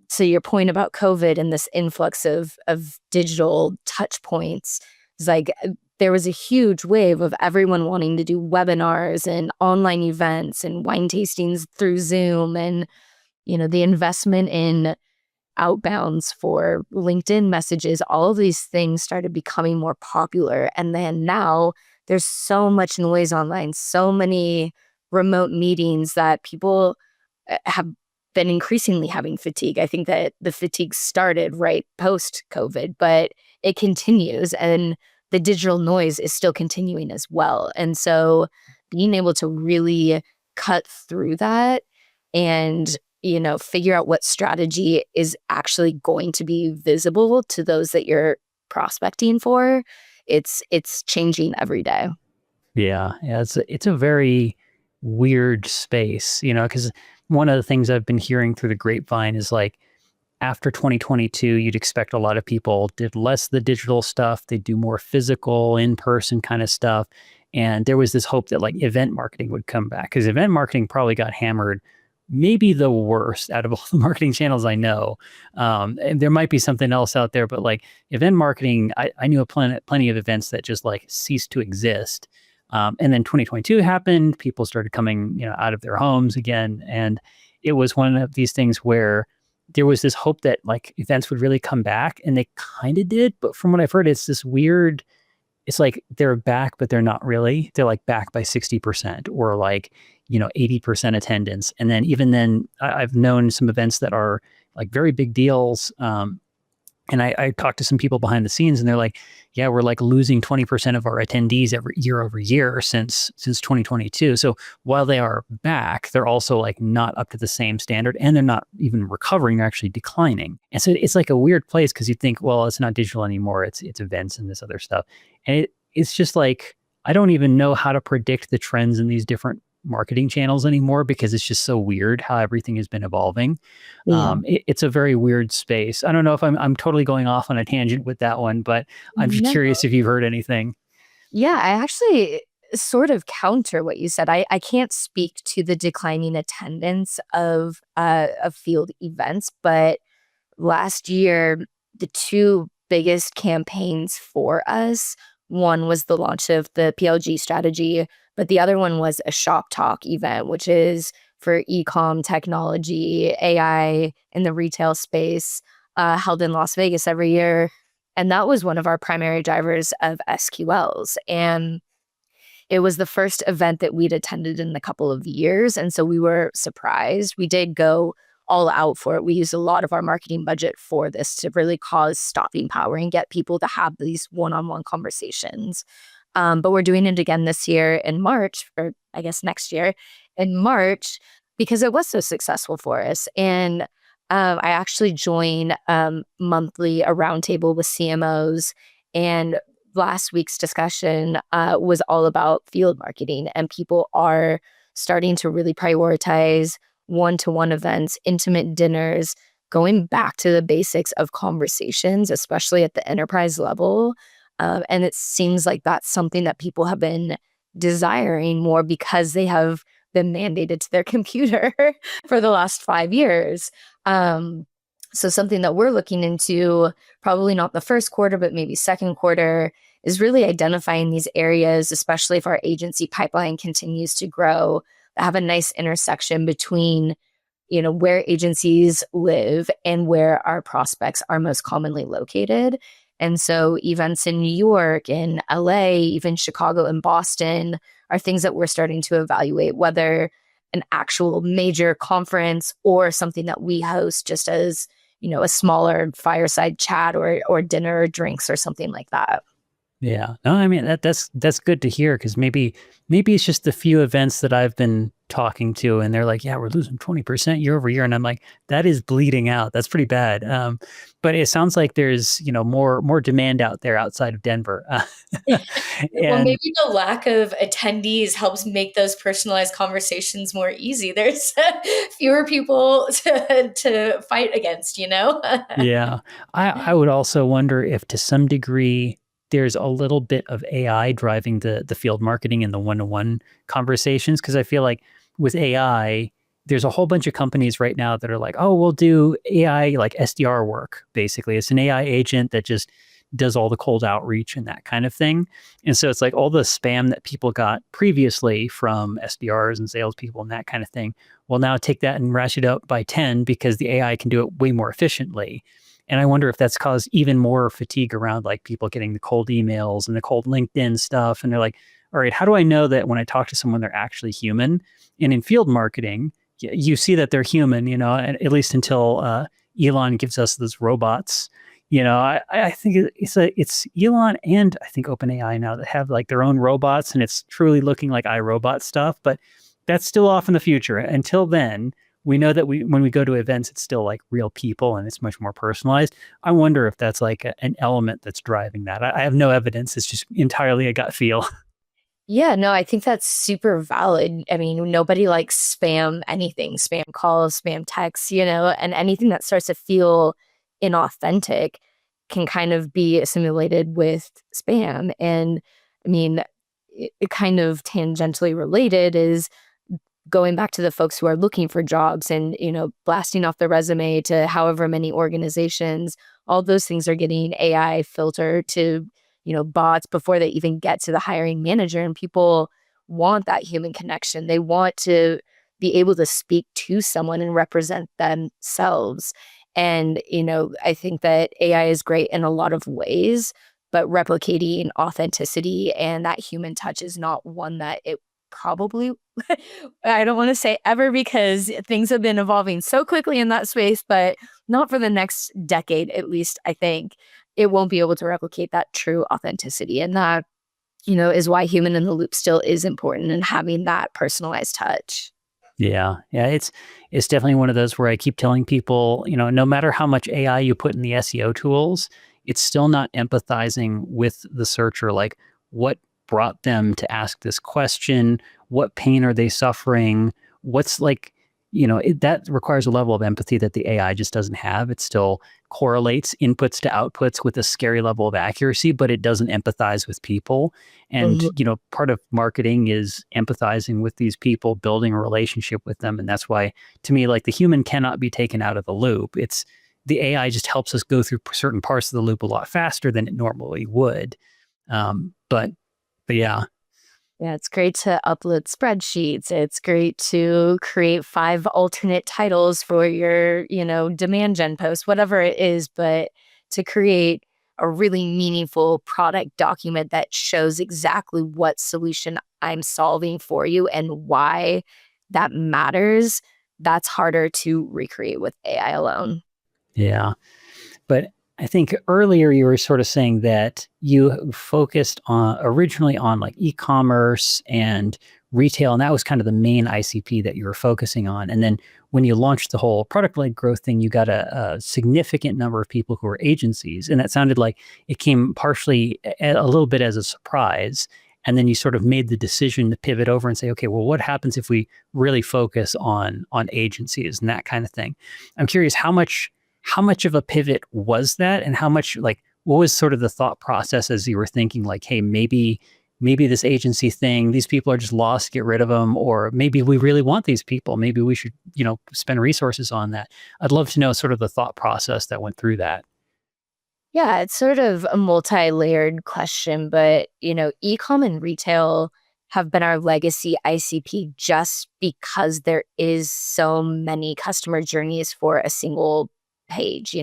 so your point about COVID and this influx of digital touch points is like, there was a huge wave of everyone wanting to do webinars and online events and wine tastings through Zoom, and, the investment in outbounds for LinkedIn messages, all of these things started becoming more popular. And then now there's so much noise online, so many remote meetings that people have been increasingly having fatigue. I think that the fatigue started right post COVID, but it continues and the digital noise is still continuing as well. And so being able to really cut through that and figure out what strategy is actually going to be visible to those that you're prospecting for, it's changing every day. Yeah. It's a very weird space, because one of the things I've been hearing through the grapevine is like after 2022, you'd expect a lot of people did less of the digital stuff. They do more physical, in-person kind of stuff. And there was this hope that like event marketing would come back because event marketing probably got hammered maybe the worst out of all the marketing channels I know. And there might be something else out there, but like event marketing, I knew plenty of events that just like ceased to exist. And then 2022 happened. People started coming, out of their homes again, and it was one of these things where there was this hope that like events would really come back, and they kind of did. But from what I've heard, it's this weird. It's like they're back, but they're not really. They're like back by 60% or like 80% attendance. And then even then, I've known some events that are like very big deals. And I talked to some people behind the scenes, and they're like, yeah, we're like losing 20% of our attendees every year over year since 2022. So while they are back, they're also like not up to the same standard, and they're not even recovering, they're actually declining. And so it's like a weird place, because you think, well, it's not digital anymore. It's events and this other stuff. And it's just like, I don't even know how to predict the trends in these different marketing channels anymore, because it's just so weird how everything has been evolving. Yeah. It's a very weird space. I don't know if I'm totally going off on a tangent with that one, but I'm just No. curious if you've heard anything. Yeah, I actually sort of counter what you said. I can't speak to the declining attendance of field events, but last year, the two biggest campaigns for us, one was the launch of the PLG strategy, but the other one was a Shop Talk event, which is for e-com technology, AI in the retail space, held in Las Vegas every year. And that was one of our primary drivers of SQLs. And it was the first event that we'd attended in a couple of years. And so we were surprised. We did go all out for it. We used a lot of our marketing budget for this to really cause stopping power and get people to have these one-on-one conversations. But we're doing it again this year in March, or I guess next year in March, because it was so successful for us. And I actually join monthly a roundtable with CMOs, and last week's discussion was all about field marketing, and people are starting to really prioritize one-to-one events, intimate dinners, going back to the basics of conversations, especially at the enterprise level. And it seems like that's something that people have been desiring more because they have been mandated to their computer for the last 5 years. So something that we're looking into, probably not the first quarter, but maybe second quarter, is really identifying these areas, especially if our agency pipeline continues to grow, that have a nice intersection between, where agencies live and where our prospects are most commonly located. And so events in New York and LA, even Chicago and Boston are things that we're starting to evaluate, whether an actual major conference or something that we host just as, a smaller fireside chat or dinner or drinks or something like that. Yeah. No, I mean that's good to hear, because maybe it's just the few events that I've been talking to, and they're like, yeah, we're losing 20% year over year, and I'm like, that is bleeding out. That's pretty bad. But it sounds like there's more demand out there outside of Denver. Well, And maybe the lack of attendees helps make those personalized conversations more easy. There's fewer people to fight against, yeah, I would also wonder if to some degree there's a little bit of AI driving the field marketing and the one-to-one conversations, because I feel like with AI, there's a whole bunch of companies right now that are like, oh, we'll do AI like SDR work. Basically, it's an AI agent that just does all the cold outreach and that kind of thing. And so it's like all the spam that people got previously from SDRs and salespeople and that kind of thing. Well, now take that and ratchet up by 10, because the AI can do it way more efficiently. And I wonder if that's caused even more fatigue around like people getting the cold emails and the cold LinkedIn stuff. And they're like, all right, how do I know that when I talk to someone, they're actually human? And in field marketing, you see that they're human, at least until Elon gives us those robots. I think it's Elon and I think OpenAI now that have like their own robots, and it's truly looking like iRobot stuff, but that's still off in the future. Until then, we know that when we go to events, it's still like real people and it's much more personalized. I wonder if that's like an element that's driving that. I have no evidence. It's just entirely a gut feel. Yeah, no, I think that's super valid. I mean, nobody likes spam anything, spam calls, spam texts, and anything that starts to feel inauthentic can kind of be assimilated with spam. And I mean, it kind of tangentially related is going back to the folks who are looking for jobs and, blasting off the resume to however many organizations, all those things are getting AI filtered to, bots before they even get to the hiring manager. And people want that human connection. They want to be able to speak to someone and represent themselves. And, I think that AI is great in a lot of ways, but replicating authenticity and that human touch is not one that it probably, I don't want to say ever because things have been evolving so quickly in that space, but not for the next decade, at least, I think it won't be able to replicate that true authenticity. And that, is why human in the loop still is important and having that personalized touch. Yeah. Yeah. It's definitely one of those where I keep telling people, no matter how much AI you put in the SEO tools, it's still not empathizing with the searcher. Like, what brought them to ask this question? What pain are they suffering? What's like, that requires a level of empathy that the AI just doesn't have. It still correlates inputs to outputs with a scary level of accuracy, but it doesn't empathize with people. And, Mhm. part of marketing is empathizing with these people, building a relationship with them. And that's why, to me, like, the human cannot be taken out of the loop. It's the AI just helps us go through certain parts of the loop a lot faster than it normally would. But yeah, Yeah, it's great to upload spreadsheets. It's great to create 5 alternate titles for your, demand gen post, whatever it is, but to create a really meaningful product document that shows exactly what solution I'm solving for you and why that matters, that's harder to recreate with AI alone. yeah. But I think earlier you were sort of saying that you focused on originally on like e-commerce and retail, and that was kind of the main ICP that you were focusing on. And then when you launched the whole product-led growth thing, you got a significant number of people who were agencies, and that sounded like it came partially a little bit as a surprise. And then you sort of made the decision to pivot over and say, okay, well, what happens if we really focus on agencies and that kind of thing? I'm curious how much of a pivot was that, and how much, like, what was sort of the thought process as you were thinking, like, hey, maybe this agency thing, these people are just lost, get rid of them, or maybe we really want these people, maybe we should spend resources on that. I'd love to know sort of the thought process that went through that. Yeah, it's sort of a multi-layered question, but e-com and retail have been our legacy ICP just because there is so many customer journeys for a single page,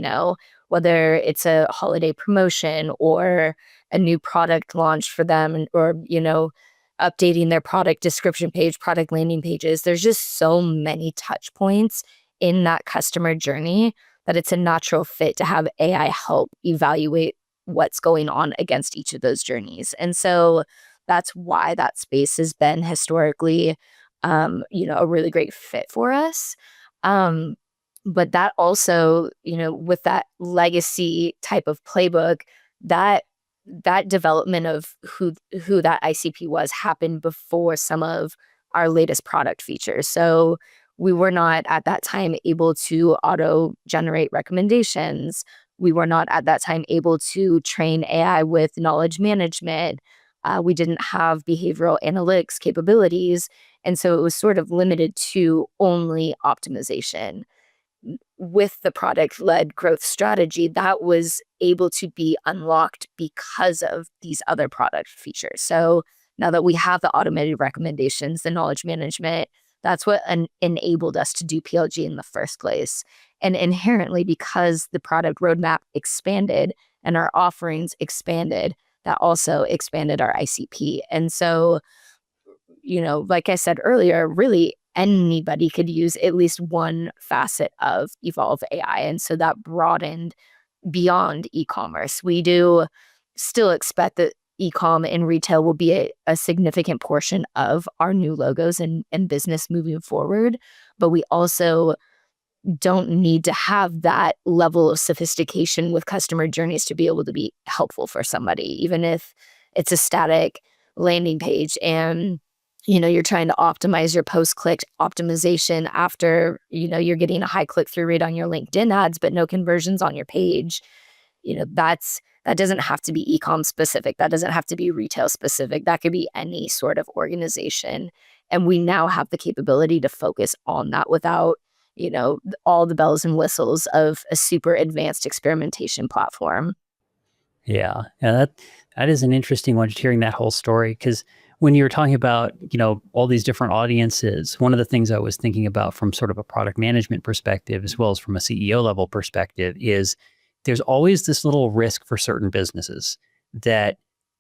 whether it's a holiday promotion or a new product launch for them or, updating their product description page, product landing pages. There's just so many touch points in that customer journey that it's a natural fit to have AI help evaluate what's going on against each of those journeys. And so that's why that space has been historically, a really great fit for us. Um, but that also, with that legacy type of playbook, that that development of who that ICP was happened before some of our latest product features. So we were not at that time able to auto generate recommendations. We were not at that time able to train AI with knowledge management. We didn't have behavioral analytics capabilities. And so it was sort of limited to only optimization. With the product led growth strategy, that was able to be unlocked because of these other product features. So now that we have the automated recommendations, the knowledge management, that's what enabled us to do PLG in the first place. And inherently, because the product roadmap expanded and our offerings expanded, that also expanded our ICP. And so, like I said earlier, really anybody could use at least one facet of Evolv AI. And so that broadened beyond e-commerce. We do still expect that e-com and retail will be a significant portion of our new logos and business moving forward. But we also don't need to have that level of sophistication with customer journeys to be able to be helpful for somebody, even if it's a static landing page and you're trying to optimize your post-click optimization after you're getting a high click-through rate on your LinkedIn ads but no conversions on your page. That doesn't have to be e-com specific. That doesn't have to be retail specific. That could be any sort of organization. And we now have the capability to focus on that without, all the bells and whistles of a super advanced experimentation platform. Yeah, that is an interesting one. Just hearing that whole story, because when you were talking about all these different audiences, one of the things I was thinking about from sort of a product management perspective, as well as from a CEO level perspective, is there's always this little risk for certain businesses that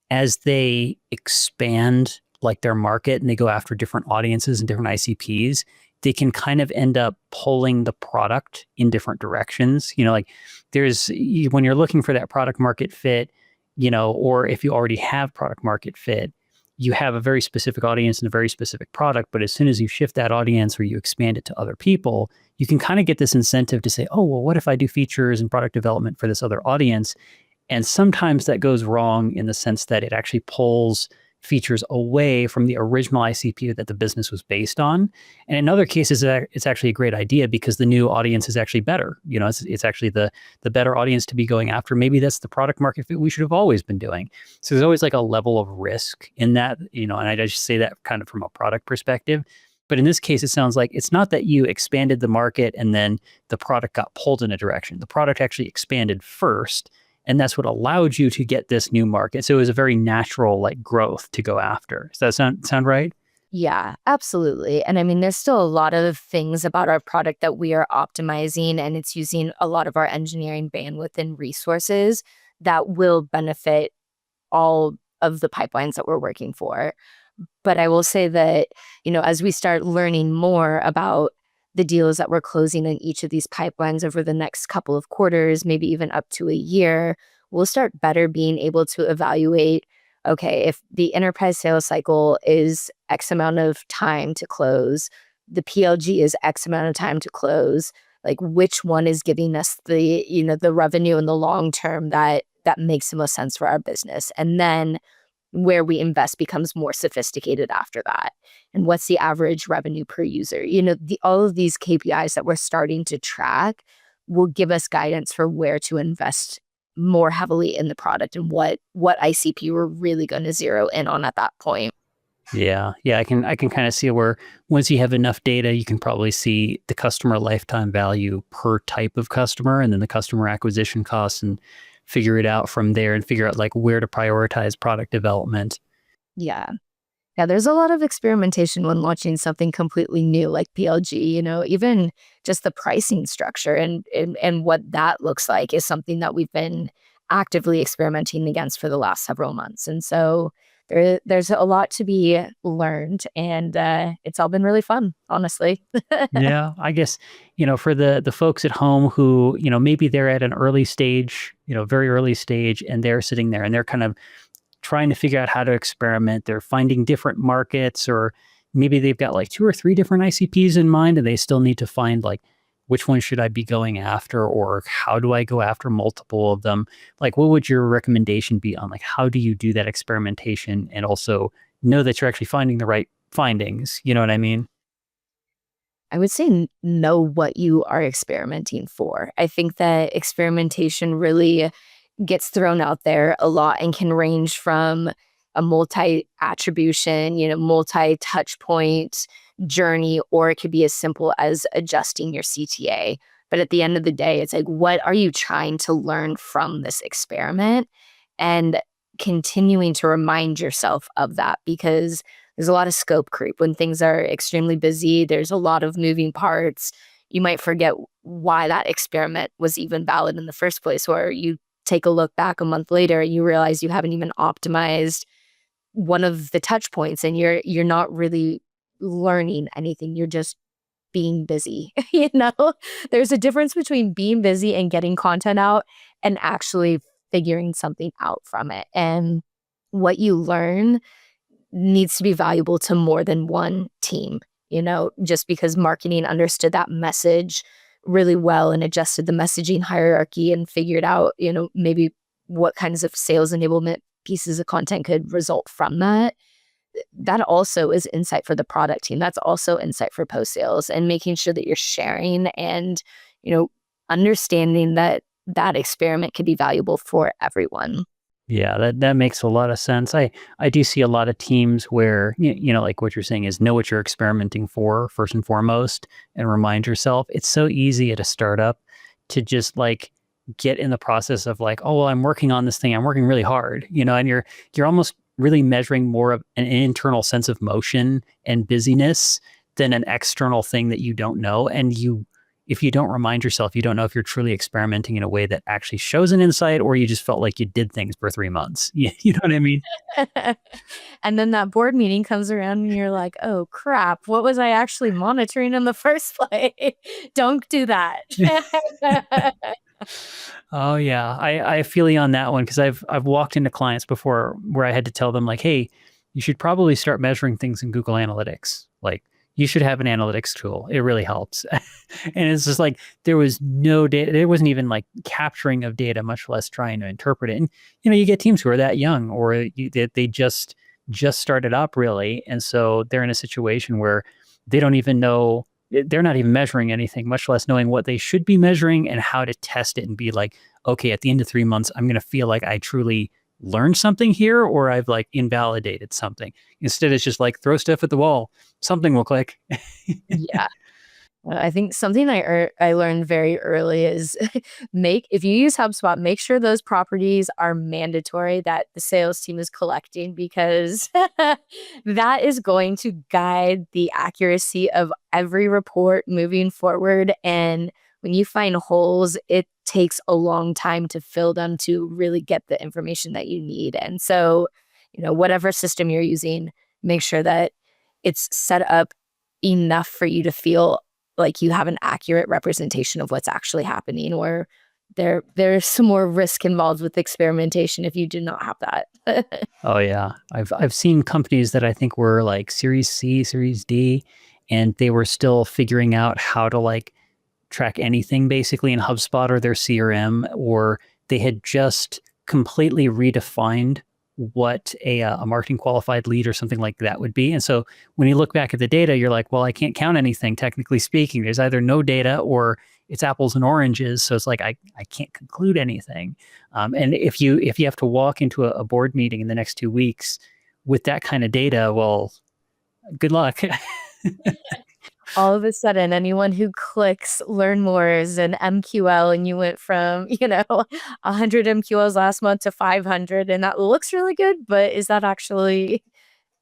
as they expand like their market and they go after different audiences and different ICPs, they can kind of end up pulling the product in different directions. Like when you're looking for that product market fit, or if you already have product market fit, you have a very specific audience and a very specific product. But as soon as you shift that audience or you expand it to other people, you can kind of get this incentive to say, oh, well, what if I do features and product development for this other audience? And sometimes that goes wrong in the sense that it actually pulls features away from the original ICP that the business was based on. And in other cases, it's actually a great idea because the new audience is actually better. It's actually the better audience to be going after. Maybe that's the product market fit we should have always been doing. So there's always like a level of risk in that, and I just say that kind of from a product perspective. But in this case, it sounds like it's not that you expanded the market and then the product got pulled in a direction. The product actually expanded first. And that's what allowed you to get this new market. So it was a very natural like growth to go after. Does that sound right? Yeah, absolutely. And I mean, there's still a lot of things about our product that we are optimizing, and it's using a lot of our engineering bandwidth and resources that will benefit all of the pipelines that we're working for. But I will say that, as we start learning more about the deals that we're closing in each of these pipelines over the next couple of quarters, maybe even up to a year, we'll start better being able to evaluate, okay, if the enterprise sales cycle is X amount of time to close, the PLG is X amount of time to close, like which one is giving us the revenue in the long term that makes the most sense for our business. And then where we invest becomes more sophisticated after that. And what's the average revenue per user? All of these KPIs that we're starting to track will give us guidance for where to invest more heavily in the product and what ICP we're really going to zero in on at that point. Yeah. I can kind of see where once you have enough data, you can probably see the customer lifetime value per type of customer and then the customer acquisition costs and figure it out from there and figure out like where to prioritize product development. Yeah. Yeah, there's a lot of experimentation when launching something completely new like PLG, even just the pricing structure and what that looks like is something that we've been actively experimenting against for the last several months. And so there's a lot to be learned, and it's all been really fun, honestly. Yeah, I guess, for the folks at home who, maybe they're at an early stage, very early stage, and they're sitting there and they're kind of trying to figure out how to experiment. They're finding different markets, or maybe they've got like 2 or 3 different ICPs in mind, and they still need to find like, which one should I be going after, or how do I go after multiple of them? Like, what would your recommendation be on like, how do you do that experimentation and also know that you're actually finding the right findings? You know what I mean? I would say know what you are experimenting for. I think that experimentation really gets thrown out there a lot and can range from a multi-attribution, multi-touch point journey, or it could be as simple as adjusting your CTA. But at the end of the day, it's like, what are you trying to learn from this experiment? And continuing to remind yourself of that, because there's a lot of scope creep when things are extremely busy. There's a lot of moving parts. You might forget why that experiment was even valid in the first place, or you take a look back a month later and you realize you haven't even optimized one of the touch points, and you're not really learning anything. You're just being busy. There's a difference between being busy and getting content out and actually figuring something out from it. And what you learn needs to be valuable to more than one team. Just because marketing understood that message really well and adjusted the messaging hierarchy and figured out, maybe what kinds of sales enablement pieces of content could result from that. That also is insight for the product team. That's also insight for post sales, and making sure that you're sharing and, understanding that that experiment could be valuable for everyone. Yeah, that makes a lot of sense. I do see a lot of teams where like what you're saying is know what you're experimenting for first and foremost, and remind yourself. It's so easy at a startup to just like get in the process of like, oh well, I'm working on this thing. I'm working really hard, and you're almost really measuring more of an internal sense of motion and busyness than an external thing that you don't know. And if you don't remind yourself, you don't know if you're truly experimenting in a way that actually shows an insight, or you just felt like you did things for 3 months. You know what I mean? And then that board meeting comes around and you're like, oh crap, what was I actually monitoring in the first place? Don't do that. Oh yeah, I feel you on that one because I've walked into clients before where I had to tell them like, hey, you should probably start measuring things in Google Analytics. Like you should have an analytics tool. It really helps. And it's just like there was no data. There wasn't even like capturing of data, much less trying to interpret it. And you get teams who are that young, or they just started up really, and so they're in a situation where they don't even know. They're not even measuring anything, much less knowing what they should be measuring and how to test it and be like, okay, at the end of 3 months, I'm going to feel like I truly learned something here, or I've like invalidated something. Instead, it's just like throw stuff at the wall, something will click. Yeah. I think something I learned very early is if you use HubSpot, make sure those properties are mandatory that the sales team is collecting, because that is going to guide the accuracy of every report moving forward. And when you find holes, it takes a long time to fill them to really get the information that you need. And so, whatever system you're using, make sure that it's set up enough for you to feel like you have an accurate representation of what's actually happening, or there's some more risk involved with experimentation if you do not have that. Oh yeah, I've seen companies that I think were like Series C, Series D, and they were still figuring out how to like track anything basically in HubSpot or their CRM, or they had just completely redefined what a marketing qualified lead or something like that would be. And so when you look back at the data, you're like, well, I can't count anything, technically speaking. There's either no data or it's apples and oranges. So it's like, I can't conclude anything. And if you have to walk into a board meeting in the next 2 weeks with that kind of data, well, good luck. All of a sudden, anyone who clicks learn more is an MQL, and you went from 100 MQLs last month to 500, and that looks really good, but is that actually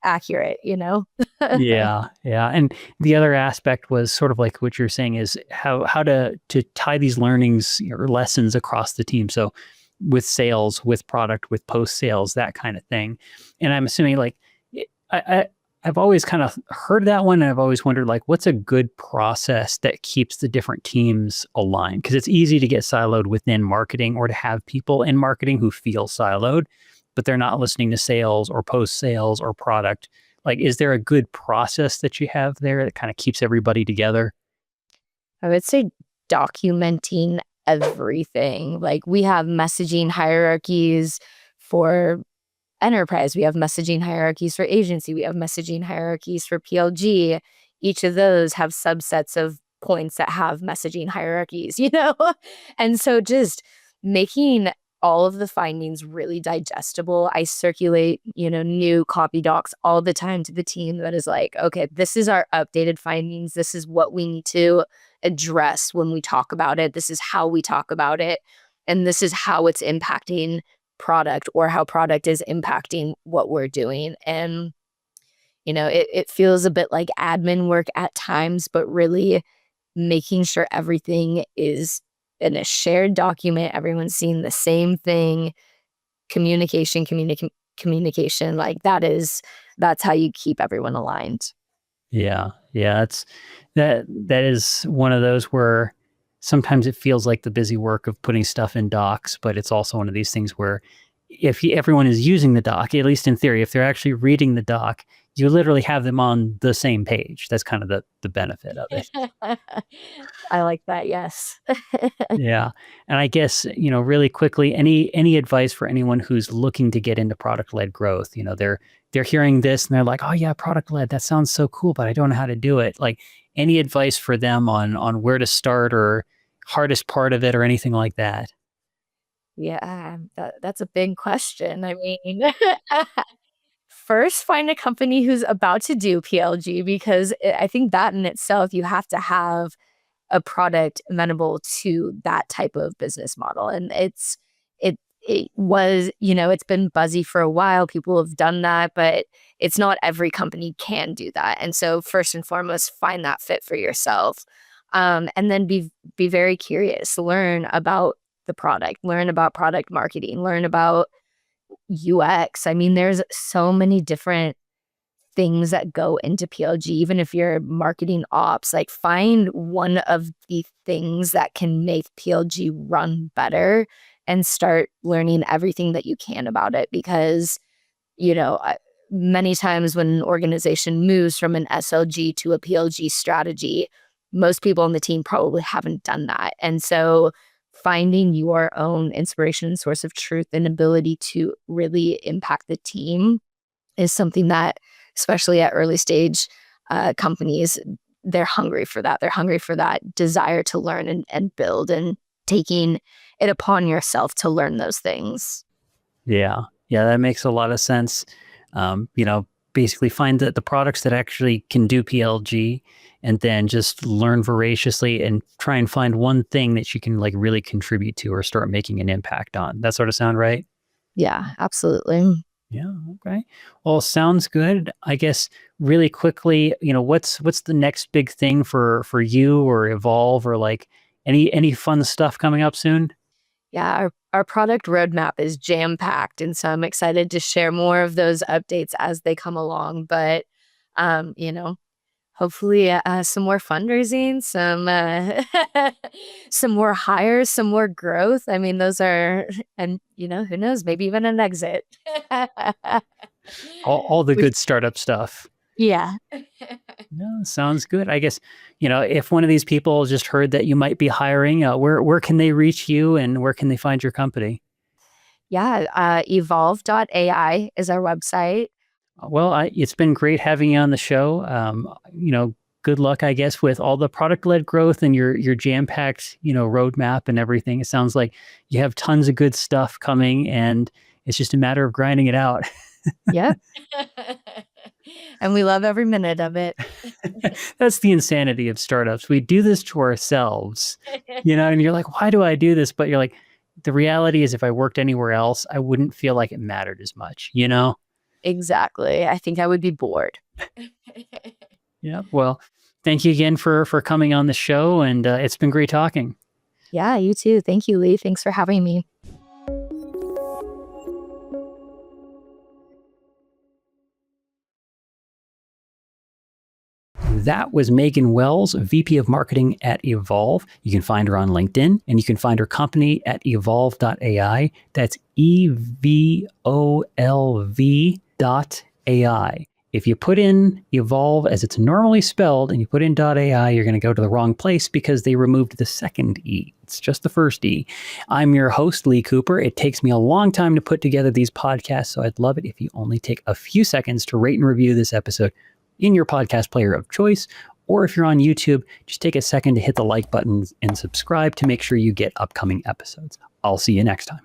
accurate? Yeah, yeah. And the other aspect was sort of like what you're saying is how to tie these learnings or lessons across the team. So with sales, with product, with post sales, that kind of thing. And I'm assuming like I've always kind of heard that one, and I've always wondered like what's a good process that keeps the different teams aligned, because it's easy to get siloed within marketing, or to have people in marketing who feel siloed, but they're not listening to sales or post sales or product. Like, is there a good process that you have there that kind of keeps everybody together? I would say documenting everything. Like, we have messaging hierarchies for enterprise, we have messaging hierarchies for agency, we have messaging hierarchies for PLG. Each of those have subsets of points that have messaging hierarchies. And so just making all of the findings really digestible. I circulate, new copy docs all the time to the team that is like, okay, this is our updated findings. This is what we need to address when we talk about it. This is how we talk about it. And this is how it's impacting product, or how product is impacting what we're doing. And, it feels a bit like admin work at times, but really making sure everything is in a shared document. Everyone's seeing the same thing. Communication, like that's how you keep everyone aligned. Yeah, yeah, that is one of those where sometimes it feels like the busy work of putting stuff in docs, but it's also one of these things where if everyone is using the doc, at least in theory, if they're actually reading the doc, you literally have them on the same page. That's kind of the benefit of it. I like that. Yes. Yeah. And I guess, really quickly, any advice for anyone who's looking to get into product-led growth? They're hearing this and they're like, "Oh yeah, product-led, that sounds so cool, but I don't know how to do it." Like any advice for them on where to start, or hardest part of it, or anything like that? Yeah, that's a big question. I mean, first, find a company who's about to do PLG because I think that in itself, you have to have a product amenable to that type of business model. And it was, it's been buzzy for a while. People have done that, but it's not every company can do that. And so first and foremost, find that fit for yourself. And then be very curious, learn about the product, learn about product marketing, learn about UX. I mean, there's so many different things that go into PLG, even if you're marketing ops, like find one of the things that can make PLG run better and start learning everything that you can about it. Because, many times when an organization moves from an SLG to a PLG strategy, most people on the team probably haven't done that. And so finding your own inspiration and source of truth and ability to really impact the team is something that, especially at early stage companies, they're hungry for that. They're hungry for that desire to learn and build, and taking it upon yourself to learn those things. Yeah. Yeah, that makes a lot of sense. Basically find the products that actually can do PLG and then just learn voraciously and try and find one thing that you can like really contribute to or start making an impact on. That sort of sound right? Yeah, absolutely. Yeah. Okay. Well, sounds good. I guess really quickly, what's the next big thing for you or Evolv or like any fun stuff coming up soon? Yeah, our product roadmap is jam packed, and so I'm excited to share more of those updates as they come along. But um, you know, hopefully some more fundraising, some more hires, some more growth. I mean, those are, and who knows, maybe even an exit. All the Which, good startup stuff. yeah. No, sounds good. I guess, if one of these people just heard that you might be hiring, where can they reach you and where can they find your company? Yeah, evolv.ai is our website. Well, it's been great having you on the show. Good luck, I guess, with all the product-led growth and your jam-packed, roadmap and everything. It sounds like you have tons of good stuff coming, and it's just a matter of grinding it out. Yep. And we love every minute of it. That's the insanity of startups. We do this to ourselves, and you're like, why do I do this? But you're like, the reality is if I worked anywhere else, I wouldn't feel like it mattered as much. Exactly. I think I would be bored. Yeah. Well, thank you again for coming on the show, and it's been great talking. Yeah, you too. Thank you, Lee. Thanks for having me. That was Megan Wells, VP of Marketing at Evolv. You can find her on LinkedIn, and you can find her company at evolv.ai. That's EVOLV.ai. If you put in Evolv as it's normally spelled and you put in .ai, you're going to go to the wrong place because they removed the second E. It's just the first E. I'm your host, Lee Cooper. It takes me a long time to put together these podcasts, so I'd love it if you only take a few seconds to rate and review this episode in your podcast player of choice. Or if you're on YouTube, just take a second to hit the like button and subscribe to make sure you get upcoming episodes. I'll see you next time.